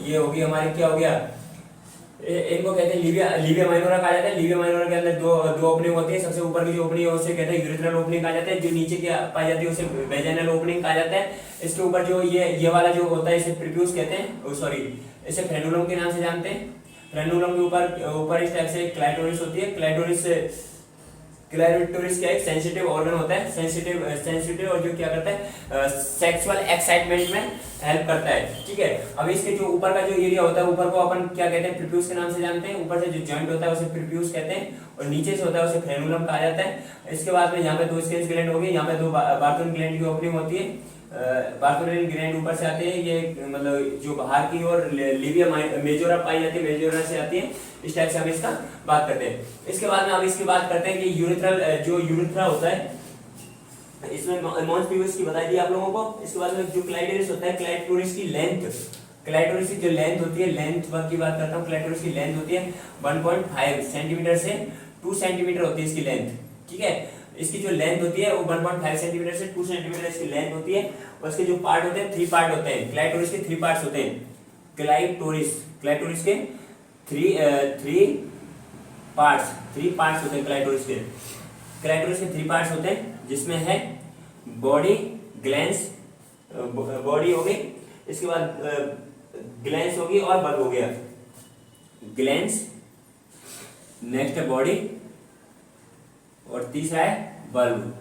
ये होगी हमारी क्या हो गया, इनको कहते हैं लिविया माइनोरा कहा जाता है। लिविया माइनोरा के अंदर दो ओपनिंग होती है। सबसे ऊपर की जो ओपनिंग है उसे कहते हैं यूरिथ्रल ओपनिंग कहा जाता है। जो नीचे की पाई जाती है उसे वेजाइनल ओपनिंग कहा जाता है। इसके ऊपर जो ये वाला जो होता है इसे प्रीप्यूस कहते हैं, सॉरी इसे फ्रेनुलम के नाम से जानते हैं। फ्रेनुलम के ऊपर इस टाइप से क्लाइटोरिस होती है। क्लाइटोरिस क्या एक सेंसिटिव ऑर्गन होता है, सेंसिटिव और जो क्या करता है सेक्सुअल एक्साइटमेंट में हेल्प करता है। ठीक है, अब इसके जो ऊपर का जो एरिया होता है, ऊपर को अपन क्या कहते हैं, प्रीप्यूस के नाम से जानते हैं। ऊपर से जो जॉइंट होता है उसे प्रीप्यूस कहते हैं, और नीचे से होता है उसे फ्रेनुलम कहा जाता है। इसके बाद में यहाँ पे 2 स्किन ग्लैंड होगी, यहाँ पे 2 बार्थोन ग्लैंड की ओपनिंग होती है। बार्थोन ग्लैंड ऊपर से आते हैं, ये मतलब जो बाहर की ओर लिविया मेजोरा पाई जाती है, मेजोरा से आती है। इस टाइप से हम इसका बात करते हैं। इसके बाद में हम इसकी बात करते हैं कि यूरिथ्रा होता है, इसमें मॉन्स पीवस की बताई दी आप लोगों को। इसके बाद में जो क्लाइटोरिस होता है, क्लाइटोरिस की जो लेंथ होती है, लेंथ की बात करता हूँ। क्लाइटोरिस की लेंथ होती है 1.5 सेंटीमीटर से 2 सेंटीमीटर होती है इसकी लेंथ। ठीक है, इसकी जो लेंथ होती है वो 1.5 सेंटीमीटर से 2 सेंटीमीटर इसकी लेंथ होती है। और इसके जो पार्ट होते हैं 3 पार्ट होते हैं। क्लाइटोरिस के 3 पार्ट्स होते हैं। क्लाइटोरिस के 3 पार्ट्स होते हैं। क्लाइटोरिस के 3 पार्ट्स होते हैं, जिसमें है बॉडी, ग्लैंस, बॉडी हो गई, इसके बाद ग्लैंस होगी और बल्ब हो गया। ग्लैंस, नेक्स्ट है बॉडी और तीसरा है बल्ब।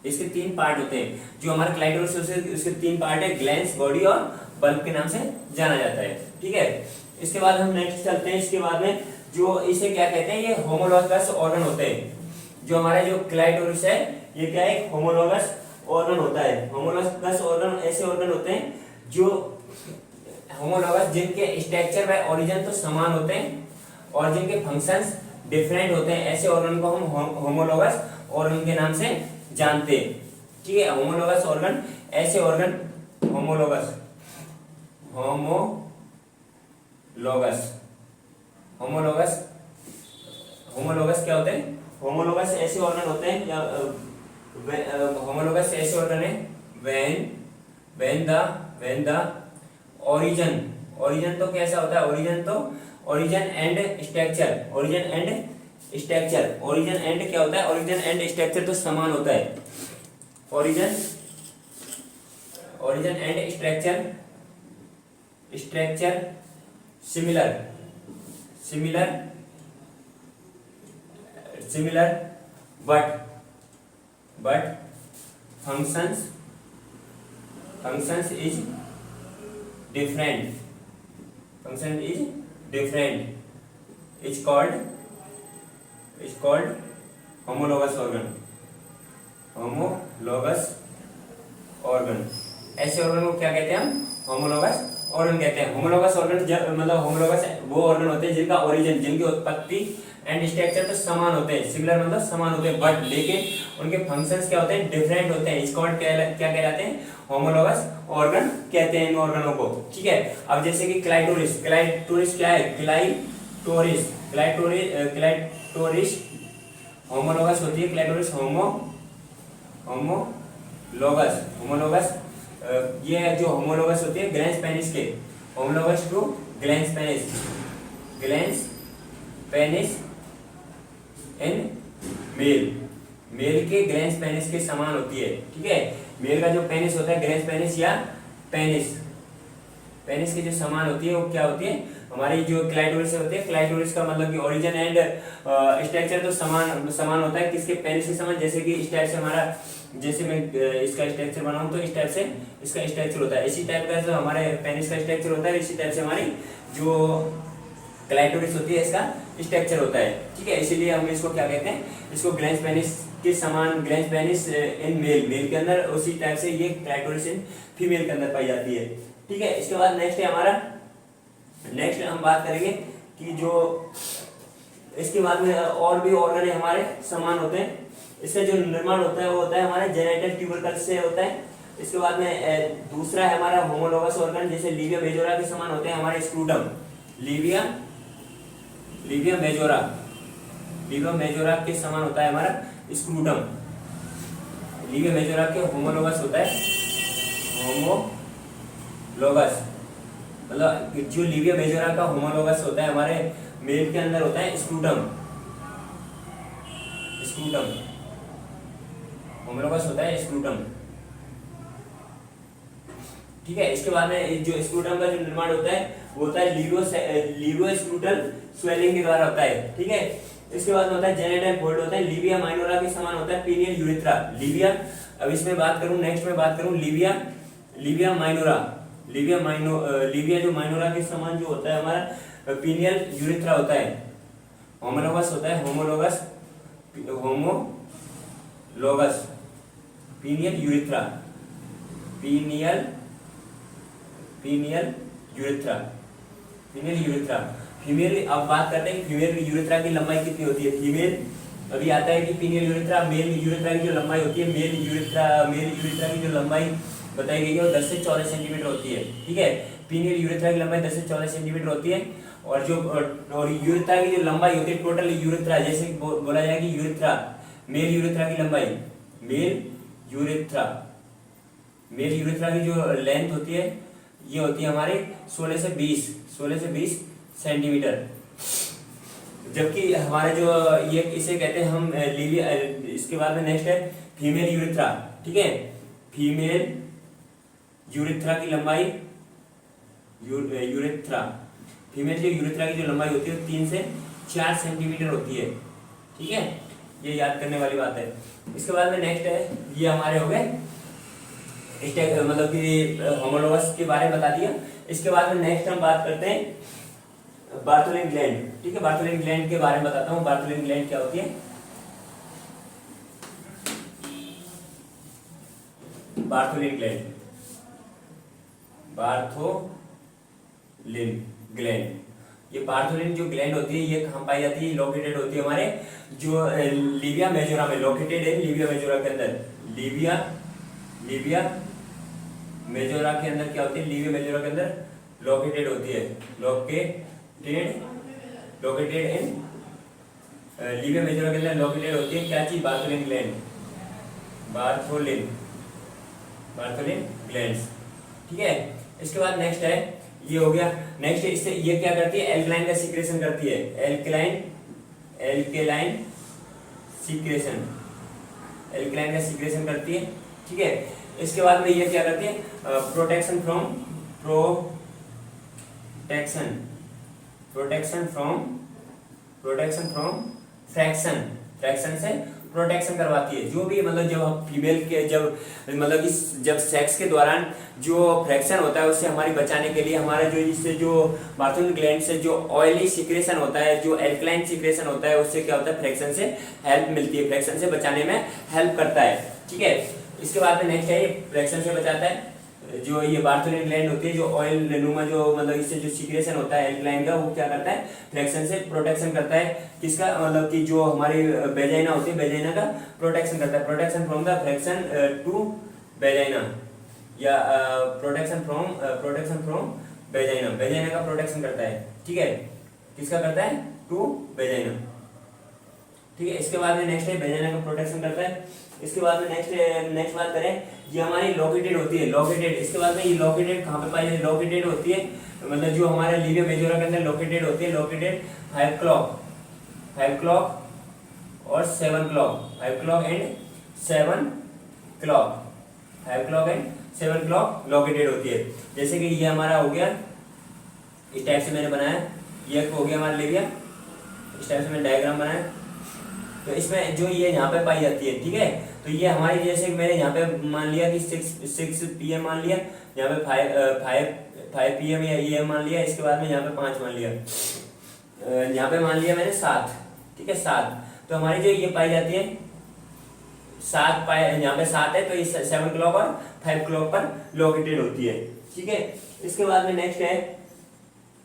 इसके 3 पार्ट होते हैं। जो हमारा क्लाइटोरिस उसके 3 पार्ट है, ग्लैंस, बॉडी और बल्ब के नाम से जाना जाता है। ठीक है, इसके बाद हम नेक्स्ट चलते हैं। इसके बाद में जो इसे क्या कहते हैं, ये होमोलॉगस ऑर्गन होते हैं। जो हमारा जो क्लाइटोरिस है ये क्या है, होमोलॉगस ऑर्गन होता है। होमोलॉगस ऑर्गन ऐसे ऑर्गन होते हैं जो होमोलॉगस, जिनके स्ट्रक्चर व ओरिजिन तो समान होते हैं और जिनके फंक्शंस डिफरेंट होते हैं। ऐसे ऑर्गन को हम होमोलॉगस ऑर्गन के नाम से जानते हैं। ठीक है, होमोलॉगस ऑर्गन ऐसे ऑर्गन, होमोलोगस। होमोलोगस, होमोलोगस क्या होते हैं? होमोलोगस ऐसे ऑर्गन होते हैं या होमोलोगस ऐसे ऑर्गन है व्हेन द ओरिजिन, ओरिजिन तो कैसा होता है? ओरिजिन तो origin and structure, origin and structure, origin and क्या होता है? ओरिजिन एंड स्ट्रक्चर तो समान होता है। Origin, origin and structure, structure similar, similar, similar but functions, functions is different, function is different, is called homologous organ, homologous organ। ऐसे organ को क्या कहते हैं हम? होमोलोगस ऑर्गन कहते हैं। होमोलोगस ऑर्गन मतलब होमोलोगस वो ऑर्गन होते हैं जिनका ओरिजिन, जिनकी उत्पत्ति एंड स्ट्रक्चर तो समान होते हैं, सिमिलर मतलब समान होते हैं, बट लेकिन उनके फंक्शंस क्या होते हैं? डिफरेंट होते हैं। इसको क्या कहलाते हैं? होमोलोगस ऑर्गन कहते हैं इन ऑर्गनों को। ठीक है, अब जैसे कि क्लाइटोरिस, क्लाइटोरिस क्या है? क्लाइटोरिस, क्लाइटोरिस होमोलोगस होती है। क्लाइटोरिस होमोलोगस, होमोलोगस ये जो होमोलोगस होती है ग्लैंस पेनिस के, homologous to glans penis, glans penis in male, male के ग्लैंस पेनिस के समान होती है। ठीक है, मेल का जो पेनिस होता है, ग्लैंस पेनिस या पेनिस, पेनिस के जो समान होती है वो क्या होती है? हमारी जो क्लाइटोरिस होती है, क्लाइटोरिस का मतलब कि ओरिजिन एंड स्ट्रक्चर तो समान होता है किसके? पेनिस के समान। जैसे कि इस टाइप से हमारा, जैसे मैं इसका स्ट्रक्चर बनाऊं तो इस टाइप से इसका स्ट्रक्चर होता है, इसी टाइप का जो हमारे पेनिस का स्ट्रक्चर होता है, इसी टाइप से हमारी जो क्लाइटोरिस होती है इसका स्ट्रक्चर होता है। ठीक है, इसीलिए हम इसको क्या कहते हैं? इसको ग्लैंस पेनिस के समान, glans penis in male, male के अंदर, उसी टाइप से ये क्लाइटोरिस इन फीमेल के अंदर पाई जाती है। ठीक है, इसके बाद नेक्स्ट है हमारा, नेक्स्ट हम बात करेंगे कि जो इसके बाद में और भी ऑर्गन है हमारे समान होते हैं। इसका जो निर्माण होता है वो होता है हमारे जेनिटल ट्यूबरकल्स से होता है। इसके बाद में दूसरा है हमारा होमोलोगस ऑर्गन, जैसे लीविया मेजोरा के समान होते हैं हमारे scrotum, Livia majora, Livia majora के समान होता है हमारा स्क्रूटम। लीविया मेजोरा के होमोलोगस होता है, होमोलोगस मतलब जो लीविया मेजोरा का होमोलोगस होता है हमारे मेल के अंदर होता है स्क्रूटम, स्क्रूटम होमोलोगस होता है स्क्रूटम। ठीक है, इसके बाद में जो स्क्रूटम का जो निर्माण होता है वो होता है लीवियो स्क्रूटल स्वेलिंग के द्वारा होता है। ठीक है, इसके बाद में होता है जेनिटल फोल्ड होता है, लीविया माइनोरा के समान होता है पीनियल यूरेथ्रा, लीविया, अब इसमें बात करूं, नेक्स्ट में बात करूं लीविया माइनोरा, लीविया जो माइनोरा के समान जो होता है हमारा पीनियल यूरेथ्रा होता है, होमोलोगस होता है, homologous pineal urethra, pineal urethra. Female, अब बात करते हैं फीमेल यूरेथ्रा की लंबाई कितनी होती है। फीमेल, अभी आता है कि पीनियल यूरेथ्रा, मेल यूरेथ्रा की जो लंबाई होती है, मेल यूरेथ्रा की जो लंबाई बताई गई है वो 10 से 14 सेंटीमीटर होती है। ठीक है, पीनियल यूरेथ्रा की लंबाई 10 से 14 सेंटीमीटर होती है। और जो यूरेथ्रा की जो लंबाई होती है टोटल यूरेथ्रा, जैसे बोला जाए कि यूरेथ्रा, मेल यूरेथ्रा की लंबाई, मेल यूरेथ्रा की जो लेंथ होती है ये होती है हमारे 16 से 20 सेंटीमीटर। जबकि हमारे जो ये इसे कहते हैं हम लीविया। इसके बाद में नेक्स्ट है फीमेल यूरेथ्रा। ठीक है, फीमेल यूरेथ्रा की लंबाई, फीमेल जो यूरेथ्रा की जो लंबाई होती है 3 से 4 सेंटीमीटर होती है। ठीक है, ये याद करने वाली बात है। इसके बाद में नेक्स्ट है, ये हमारे हो गए मतलब कि होमोलोगस के बारे में बता दिया। इसके बाद में नेक्स्ट हम बात करते हैं बार्थोलिन ग्लैंड। ठीक है, बार्थोलिन ग्लैंड के बारे में बताता हूँ। बार्थोलिन ग्लैंड क्या होती है? बार्थोलिन ग्लैंड, ये बार्थोलिन जो ग्लैंड होती है ये कहाँ पाई जाती है? लोकेटेड होती है हमारे जो लीविया मेजोरा में, लोकेटेड है लीविया मेजोरा के अंदर। लीविया मेजोरा के अंदर क्या होती है? लीविया मेजोरा के अंदर लोकेटेड होती है, लोकेटेड इन लीविया मेजोरा के अंदर लोकेटेड होती है क्या चीज, बार्थोलिन ग्लैंड, बार्थोलिन ग्लैंड्स। ठीक है, इसके बाद नेक्स्ट है, ये हो गया। नेक्स्ट इससे ये क्या करती है, एल्कलाइन का सीक्रेशन करती है, एल्कलाइन सीक्रेशन करती है। ठीक है, इसके बाद में ये क्या करती है, प्रोटेक्शन फ्रॉम फ्रैक्शन से प्रोटेक्शन करवाती है। जो भी मतलब जब हम फीमेल के जब सेक्स के दौरान जो फ्रैक्शन होता है उससे हमारी बचाने के लिए हमारा जो इससे जो बार्थोलिन ग्लैंड से जो ऑयली सिक्रेशन होता है, जो एल्कलाइन सिक्रेशन होता है, उससे क्या होता है, फ्रैक्शन से हेल्प मिलती है, फ्रैक्शन से बचाने में हेल्प करता है। ठीक है, इसके बाद में नेक्स्ट है, फ्रैक्शन से बचाता है जो ये बार्थोलिन ग्लैंड होती है, जो ऑयल नुमा जो मतलब इससे जो सिक्रेशन होता है एल्कलाइन का, वो क्या करता है, फ्रैक्शन से प्रोटेक्शन करता है। किसका, मतलब कि जो हमारी वेजाइना होती है, वेजाइना का प्रोटेक्शन करता है, protection from the friction to vagina, या प्रोटेक्शन फ्रॉम वेजाइना का प्रोटेक्शन करता है। ठीक है, किसका करता है, टू वेजाइना। ठीक है, इसके बाद में नेक्स्ट है, वेजाइना का प्रोटेक्शन करता है। इसके बाद में नेक्स्ट बात करें, ये हमारी लोकेटेड होती है, लोकेटेड। इसके बाद में ये लोकेटेड कहाँ पे पाई जाती है, लोकेटेड होती है मतलब जो हमारे लीविया मेजोरा के अंदर लोकेटेड होती है, लोकेटेड 5 o'clock और 7 o'clock, 5 o'clock and 7 o'clock located होती है। जैसे कि ये हमारा हो गया, इस टाइप से मैंने बनाया, ये हो गया हमारा लीविया, इस टाइप से मैंने डायग्राम बनाया। तो इसमें जो ये यहाँ पे पाई जाती है, ठीक है, तो ये हमारी जैसे मैंने यहाँ पे मान लिया कि 6 PM मान लिया, यहाँ पे 5 PM ये मान लिया, इसके बाद में यहाँ पे 5 मान लिया, यहाँ पे मान लिया मैंने 7। ठीक है, 7। तो हमारी जो ये पाई जाती है 7 पाई, यहाँ पे 7 है, तो ये 7 o'clock और 5 o'clock पर लोकेटेड होती है। ठीक है, इसके बाद में नेक्स्ट है,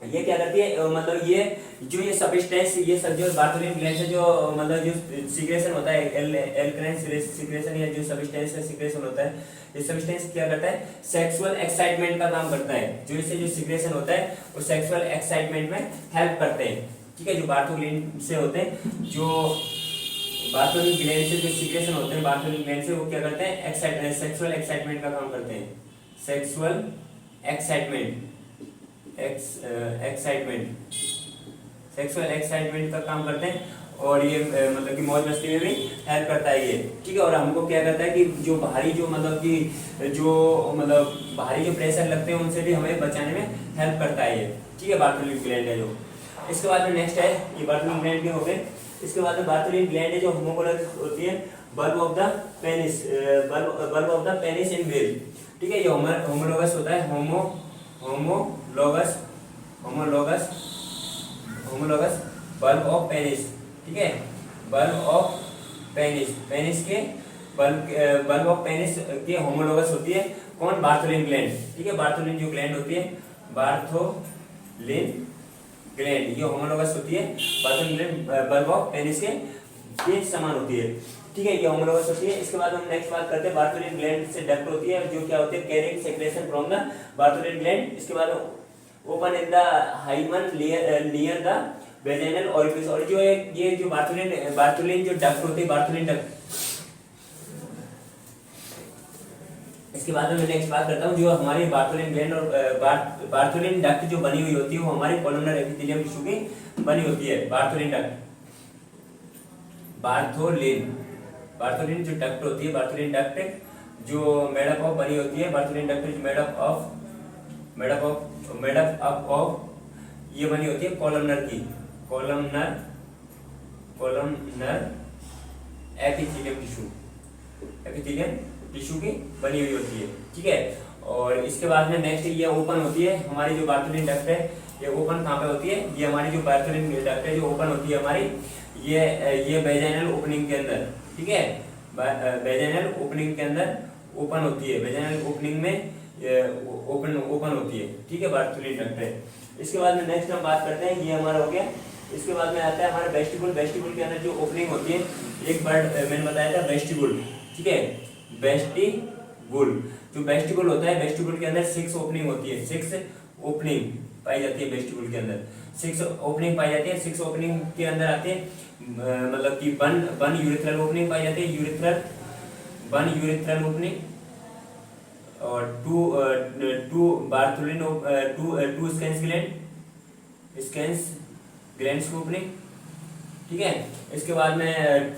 ये क्या करती है, मतलब ये जो ये सब्सटेंस, ये सब जो बार्थोलिन ग्लैंड से जो मतलब जो सीक्रेशन होता है, एल्कलाइन सीक्रेशन या जो सब्सटेंस का सीक्रेशन होता है, ये सब्सटेंस क्या करता है, सेक्सुअल एक्साइटमेंट का काम करता है। जो इससे जो सीक्रेशन होता है वो सेक्सुअल एक्साइटमेंट में हेल्प करते हैं। ठीक है, जो बार्थोलिन से होते हैं, जो बार्थोलिन ग्लैंड से जो सीक्रेशन होते हैं बार्थोलिन ग्लैंड से, वो क्या करते हैं, सेक्सुअल एक्साइटमेंट का काम करते हैं, सेक्सुअल एक्साइटमेंट का काम करते हैं। और ये मतलब कि मौज मस्ती में भी हेल्प करता है ये। ठीक है, और हमको क्या करता है कि जो बाहरी जो मतलब बाहरी जो प्रेशर लगते हैं उनसे भी हमें बचाने में हेल्प करता है ये। ठीक है, बार्थोलिन ग्लैंड है जो। इसके बाद में नेक्स्ट है, ये बार्थोलिन ग्लैंड के हो गए। इसके बाद में बार्थोलिन ग्लैंड है जो होमोलोगस होती है, bulb of the penis in male. ठीक है, ये होमोलोगस होता है, होमोलोगस बल्ब ऑफ पेनिस। ठीक है, बल्ब ऑफ पेनिस के बल्ब ऑफ पेनिस के होमोलोगस होती है कौन, बार्थोलिन ग्लैंड। ठीक है, बार्थोलिन जो ग्लैंड होती है, बार्थोलिन ग्लैंड ये होमोलोगस होती है, Bartholin gland bulb of penis के समान होती है। ठीक है, ये होमोलोगस होती है। इसके बाद हम नेक्स्ट बात करते हैं, बार्थोलिन ग्लैंड से डक्ट होती है, जो क्या होती है, carrying secretion from the Bartholin gland. इसके बाद open in the hymen near the vaginal orifice. और जो ये जो बार्थोलिन जो डक्ट होती है, बार्थोलिन डक्ट, इसके बाद में मैं नेक्स्ट बात करता हूँ, जो हमारी बार्थोलिन ग्लैंड और बार्थोलिन डक्ट जो बनी हुई होती है वो हमारी कोलोनर एपिथेलियम टिश्यू की बनी होती है। बार्थोलिन जो डक्ट होती है, बार्थोलिन डक्ट जो मेड अप ऑफ बनी होती है, बार्थोलिन डक्ट जो मेड अप ऑफ ये बनी होती है कोलोनर एपिथेलियम टिश्यू की बनी हुई होती है। ठीक है, और इसके बाद में नेक्स्ट ये ओपन होती है, हमारी जो बार्थोलिन डक्ट है ये ओपन कहाँ पे होती है, ये हमारी जो बार्थोलिन डक्ट है जो ओपन होती है हमारी ये वेजाइनल ओपनिंग के अंदर। ठीक है, वेजाइनल ओपनिंग के अंदर ओपन होती है, वेजाइनल ओपनिंग में ओपन होती है। ठीक है, बार्थोलिन डक्ट है। इसके बाद में नेक्स्ट हम बात करते हैं, ये हमारा हो गया। इसके बाद में आता है हमारा वेस्टिबुल के अंदर जो ओपनिंग होती है, एक वर्ड मैंने बताया था वेस्टिबुल। ठीक है, वेस्टिबुल होता है, वेस्टिबुल के अंदर 6 ओपनिंग होती है, 6 ओपनिंग पाई जाती है वेस्टिब्यूल के अंदर, 6 ओपनिंग पाई जाती है। 6 ओपनिंग के अंदर आते हैं मतलब कि वन यूरेथ्रल ओपनिंग पाई जाती है, वन यूरेथ्रल ओपनिंग और two Bartholin two Skene's glands की ओपनिंग, ठीक है। इसके बाद में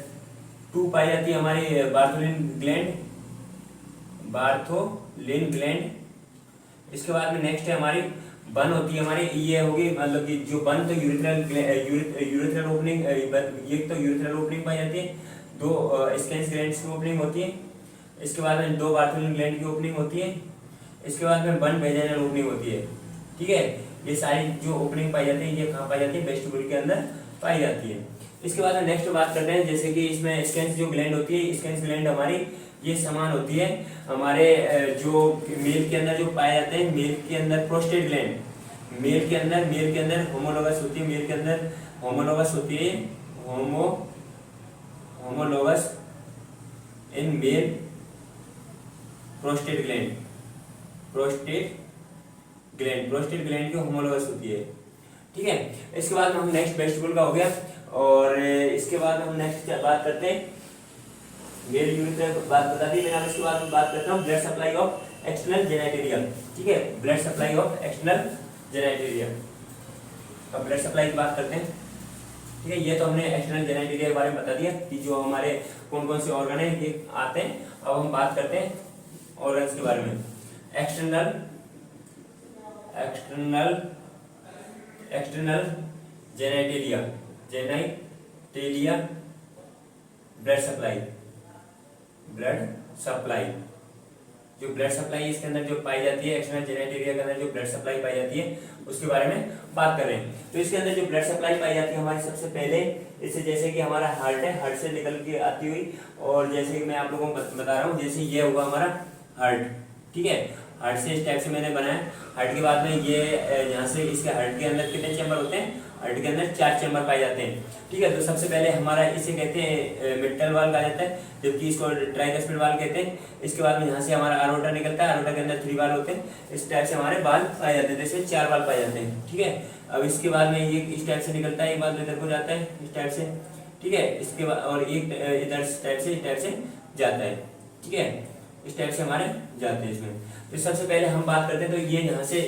2 पाई जाती है हमारी बार्थोलिन ग्लैंड। इसके बाद में नेक्स्ट है हमारी 1 होती है हमारी, ये होगी मतलब कि जो 1 तो यूरेथ्रल ओपनिंग, एक तो यूरेथ्रल ओपनिंग पाई जाती है, 2 स्कैंस ग्लैंड्स की ओपनिंग होती है। इसके बाद में 2 बार्थोलिन ग्लैंड की ओपनिंग होती है। इसके बाद में 1 वेजाइनल ओपनिंग होती है, ठीक है। ये सारी जो ओपनिंग पाई जाती है ये कहाँ पाई जाती है, वेस्टिब्यूल के अंदर पाई जाती है। इसके बाद में नेक्स्ट बात करते हैं, जैसे कि इसमें स्कैंस जो ग्लैंड होती है, स्कैंस ग्लैंड हमारी ये समान होती है हमारे जो मेल के अंदर जो पाए जाते हैं, मेल के अंदर प्रोस्टेट ग्लैंड, मेल के अंदर होमोलोगस होती है, मेल के अंदर होमोलोगस होती है, homologous in male prostate gland की होमोलोगस होती है, ठीक है। इसके बाद हम नेक्स्ट वेस्टिब्यूल का हो गया, और इसके बाद हम नेक्स्ट बात करते हैं, मेल यूरेथ्रा बात बता दी मैंने। अब इसके बाद बात करता हूँ ब्लड सप्लाई ऑफ एक्सटर्नल जेनिटेरिया, ठीक है, ब्लड सप्लाई ऑफ एक्सटर्नल जेनिटेरिया। अब ब्लड सप्लाई की बात करते हैं, ठीक है। ये तो हमने एक्सटर्नल जेनिटेरिया के बारे में बता दिया कि जो हमारे कौन कौन से ऑर्गन है ये आते हैं। अब हम बात करते हैं ऑर्गन्स के बारे में। एक्सटर्नल जेनिटेरिया ब्लड सप्लाई, जो ब्लड सप्लाई इसके अंदर जो पाई जाती है, एक्सटर्नल जेनिटेरिया के अंदर जो ब्लड सप्लाई पाई जाती है उसके बारे में बात कर रहे हैं। तो इसके अंदर जो ब्लड सप्लाई पाई जाती है हमारी, सबसे पहले इससे जैसे कि हमारा हार्ट है, हार्ट से निकल के आती हुई, और जैसे कि मैं आप लोगों को बता रहा हूँ, जैसे ये हुआ हमारा हार्ट, ठीक है। हार्ट से इस टाइप से मैंने बनाया। हार्ट के बाद में ये यहाँ से इसके हार्ट के अंदर कितने चैम्बर होते हैं, हार्ट के अंदर 4 चैम्बर पाए जाते हैं, ठीक है। तो सबसे पहले हमारा इसे कहते हैं मिट्टल वाल्व कहा जाता है, जबकि इसको ट्राइकस्पिड वाल्व कहते हैं। इसके बाद में यहाँ से हमारा अरोटा निकलता है, अरोटा के अंदर 3 वाल्व होते हैं। इस टाइप से हमारे वाल्व पाए जाते हैं, जैसे 4 वाल्व पाए जाते हैं, ठीक है। अब इसके बाद में ये इस टाइप से निकलता है, एक वाल्व इधर को जाता है इस टाइप से, ठीक है। इसके बाद और एक इधर इस टाइप से जाता है, ठीक है, इस टाइप से हमारे जाते हैं इसमें। तो सबसे पहले हम बात करते हैं, तो ये यहाँ से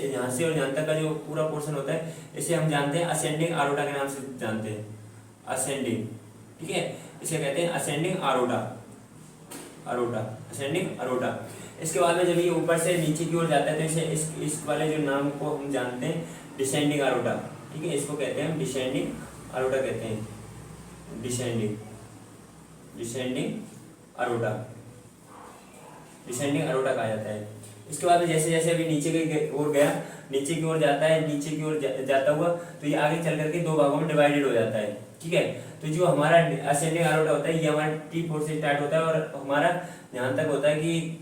और यहाँ तक का जो पूरा पोर्शन होता है इसे हम जानते हैं असेंडिंग आरोटा के नाम से जानते हैं, असेंडिंग, ठीक है। इसे कहते हैं असेंडिंग आरोटा। इसके बाद में जब ये ऊपर से नीचे की ओर जाता है तो इसे इस वाले जो नाम को हम जानते हैं डिसेंडिंग आरोटा, ठीक है। इसको कहते हैं हम डिसेंडिंग आरोटा कहते हैं, डिसेंडिंग आरोटा कहा जाता है। इसके बाद में जैसे जैसे अभी नीचे की ओर गया, नीचे की ओर जाता है, नीचे की ओर जाता हुआ तो ये आगे चल करके 2 भागों में डिवाइडेड हो जाता है, ठीक है। तो जो हमारा असेंडिंग आरोटा होता है ये हमारा T4 से स्टार्ट होता है, और हमारा यहाँ तक होता है कि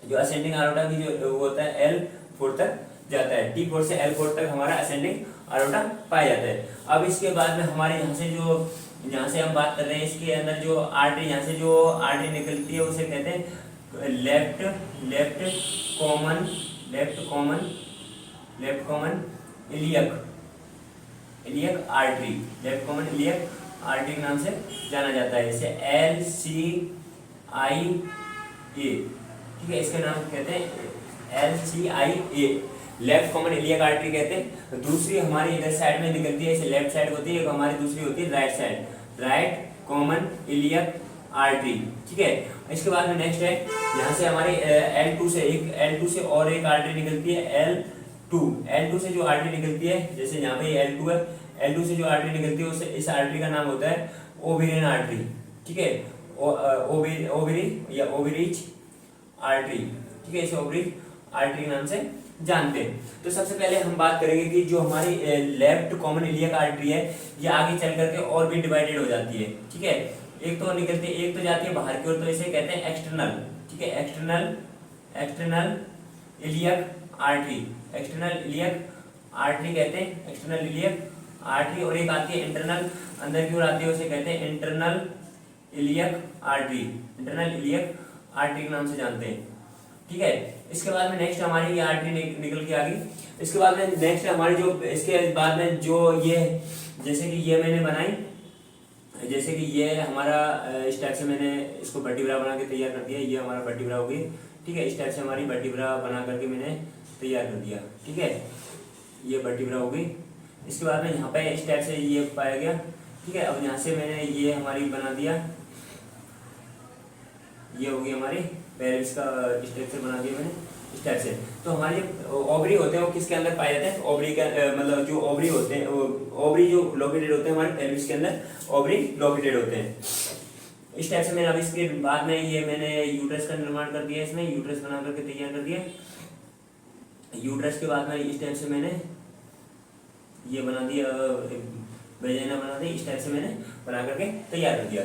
जो असेंडिंग आरोटा की जो होता है L4 तक जाता है, T4 से L4 तक हमारा असेंडिंग आरोटा पाया जाता है। अब इसके बाद में हमारे यहाँ से हम बात कर रहे हैं, इसके अंदर जो आर्टरी, यहाँ से जो आर्टरी निकलती है उसे कहते हैं left common iliac artery, left common iliac artery के नाम से जाना जाता है, इसे LCIA, ठीक है। इसका नाम कहते हैं LCIA, left common iliac artery कहते हैं। दूसरी हमारी इधर साइड में निकलती है, इसे लेफ्ट साइड होती है, एक हमारी दूसरी होती है right side, right common iliac artery, ठीक है। इसके बाद में नेक्स्ट है, यहाँ से हमारी L2 से और एक आर्टरी निकलती है L2 से जो आर्टरी निकलती है, जैसे यहाँ पे L2 है, L2 से जो आर्टरी निकलती है उसे इस आर्टरी का नाम होता है ओवेरियन आर्टरी, ठीक है, ओवरी या ओवरीज आर्टरी, ठीक है, इसे ओवरीज आर्टरी के नाम से जानते हैं। तो सबसे पहले हम बात करेंगे कि जो हमारी लेफ्ट कॉमन इलियक आर्टरी है ये आगे चल करके और भी डिवाइडेड हो जाती है, ठीक है। एक तो निकलती है, एक तो जाती है बाहर की ओर, तो इसे कहते हैं एक्सटर्नल, ठीक है, एक्सटर्नल इलियक आर्टरी, कहते हैं एक्सटर्नल इलियक आर्टरी। और एक आती है इंटरनल, अंदर की ओर आती है, उसे कहते हैं इंटरनल इलियक आर्टरी के नाम से जानते हैं, ठीक है। इसके बाद में नेक्स्ट हमारी ये आर्टरी निकल के आ गई। इसके बाद में नेक्स्ट हमारी जो इसके बाद में जो ये जैसे कि ये मैंने बनाई, जैसे कि ये हमारा इस टाइप से मैंने इसको वर्टिब्रा बना के तैयार कर दिया, ये हमारा वर्टिब्रा हो गई। ठीक है, इस टाइप से हमारी वर्टिब्रा बना करके मैंने तैयार कर दिया। ठीक है, ये वर्टिब्रा हो गई। इसके बाद में यहाँ पे इस टाइप से ये पाया गया। ठीक है, अब यहाँ से मैंने ये हमारी बना दिया, ये होगी हमारी पेल्विस का स्ट्रक्चर बना दिया मैंने इस टाइप से। तो हमारे ओवरी होते हैं वो किसके अंदर पाए जाते हैं, ओवरी का मतलब जो ओवरी होते हैं, ओवरी जो लोकेटेड होते हैं हमारे पेल्विस के अंदर, ओवरी लोकेटेड होते हैं इस टाइप से। मैंने अब इसके बाद में ये मैंने यूट्रस का निर्माण कर दिया, इसमें यूट्रस बना करके तैयार कर दिया। यूट्रस के बाद में इस टाइप से मैंने ये बना दिया, वेजाइना बना दी, इस टाइप से मैंने बना करके तैयार कर दिया।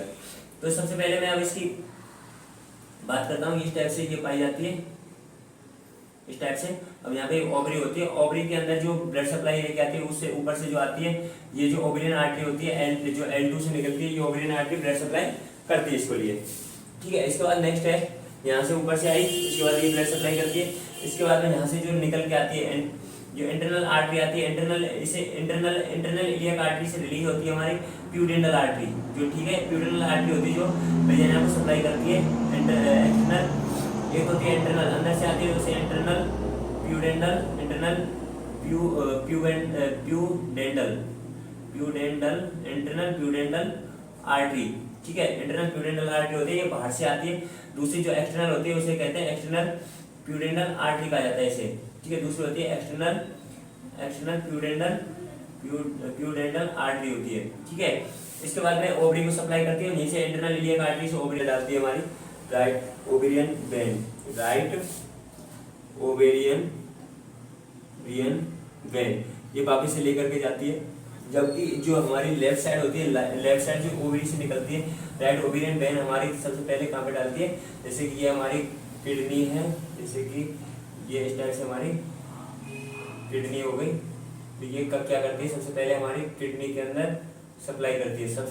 तो सबसे पहले मैं अब इसकी बात करता हूँ। इस टाइप से ये पाई जाती है, इस टाइप से। अब यहाँ पे ओवरी होती है, ओवरी के अंदर जो ब्लड सप्लाई लेके आती है उससे ऊपर से जो आती है ये जो ओवरियन आर्टरी होती है, जो L2 से निकलती है, ये ओवरियन आर्टरी ब्लड सप्लाई करती है इसको लिए। ठीक है, इसके बाद नेक्स्ट है यहाँ से ऊपर से आई, इसके बाद ये ब्लड सप्लाई करती है। इसके बाद में यहाँ से जो निकल के आती है जो इंटरनल आर्टरी आती है, इसे इंटरनल इलियक आर्टरी से रिलीज होती है हमारी प्यूडेंटल आर्टरी जो। ठीक है, प्यूडेंटल आर्टरी होती है जो वेजाइना को सप्लाई करती है। एक्सटर्नल एक होती है इंटरनल, अंदर से आती है उसे इंटरनल प्यूडेंटल, इंटरनल इंटरनल प्यूडेंटल आर्टरी। ठीक है, इंटरनल प्यूडेंटल आर्टरी होती है, ये बाहर से आती है। दूसरी जो एक्सटर्नल होती है उसे कहते हैं एक्सटर्नल प्यूडेंटल आर्टरी कहा जाता है इसे। ठीक है, दूसरी होती है एक्सटर्नल प्यूडेंटल आर्टरी होती है। ठीक है, इसके बाद में ओवरी को सप्लाई करती है, नीचे इंटरनल इलियक आर्टरी से ओवरी डालती है हमारी राइट ओवेरियन वेन, ये वापस से लेकर के जाती है। जबकि जो हमारी लेफ्ट साइड होती है, लेफ्ट साइड जो ओवरी से निकलती है, राइट ओवेरियन वेन हमारी सबसे पहले कहाँ पे डालती है, जैसे कि ये हमारी किडनी है, जैसे कि ये इस टाइप से हमारी किडनी हो गई। तो ये कब क्या करती है, सबसे पहले हमारी किडनी के अंदर सप्लाई करती है।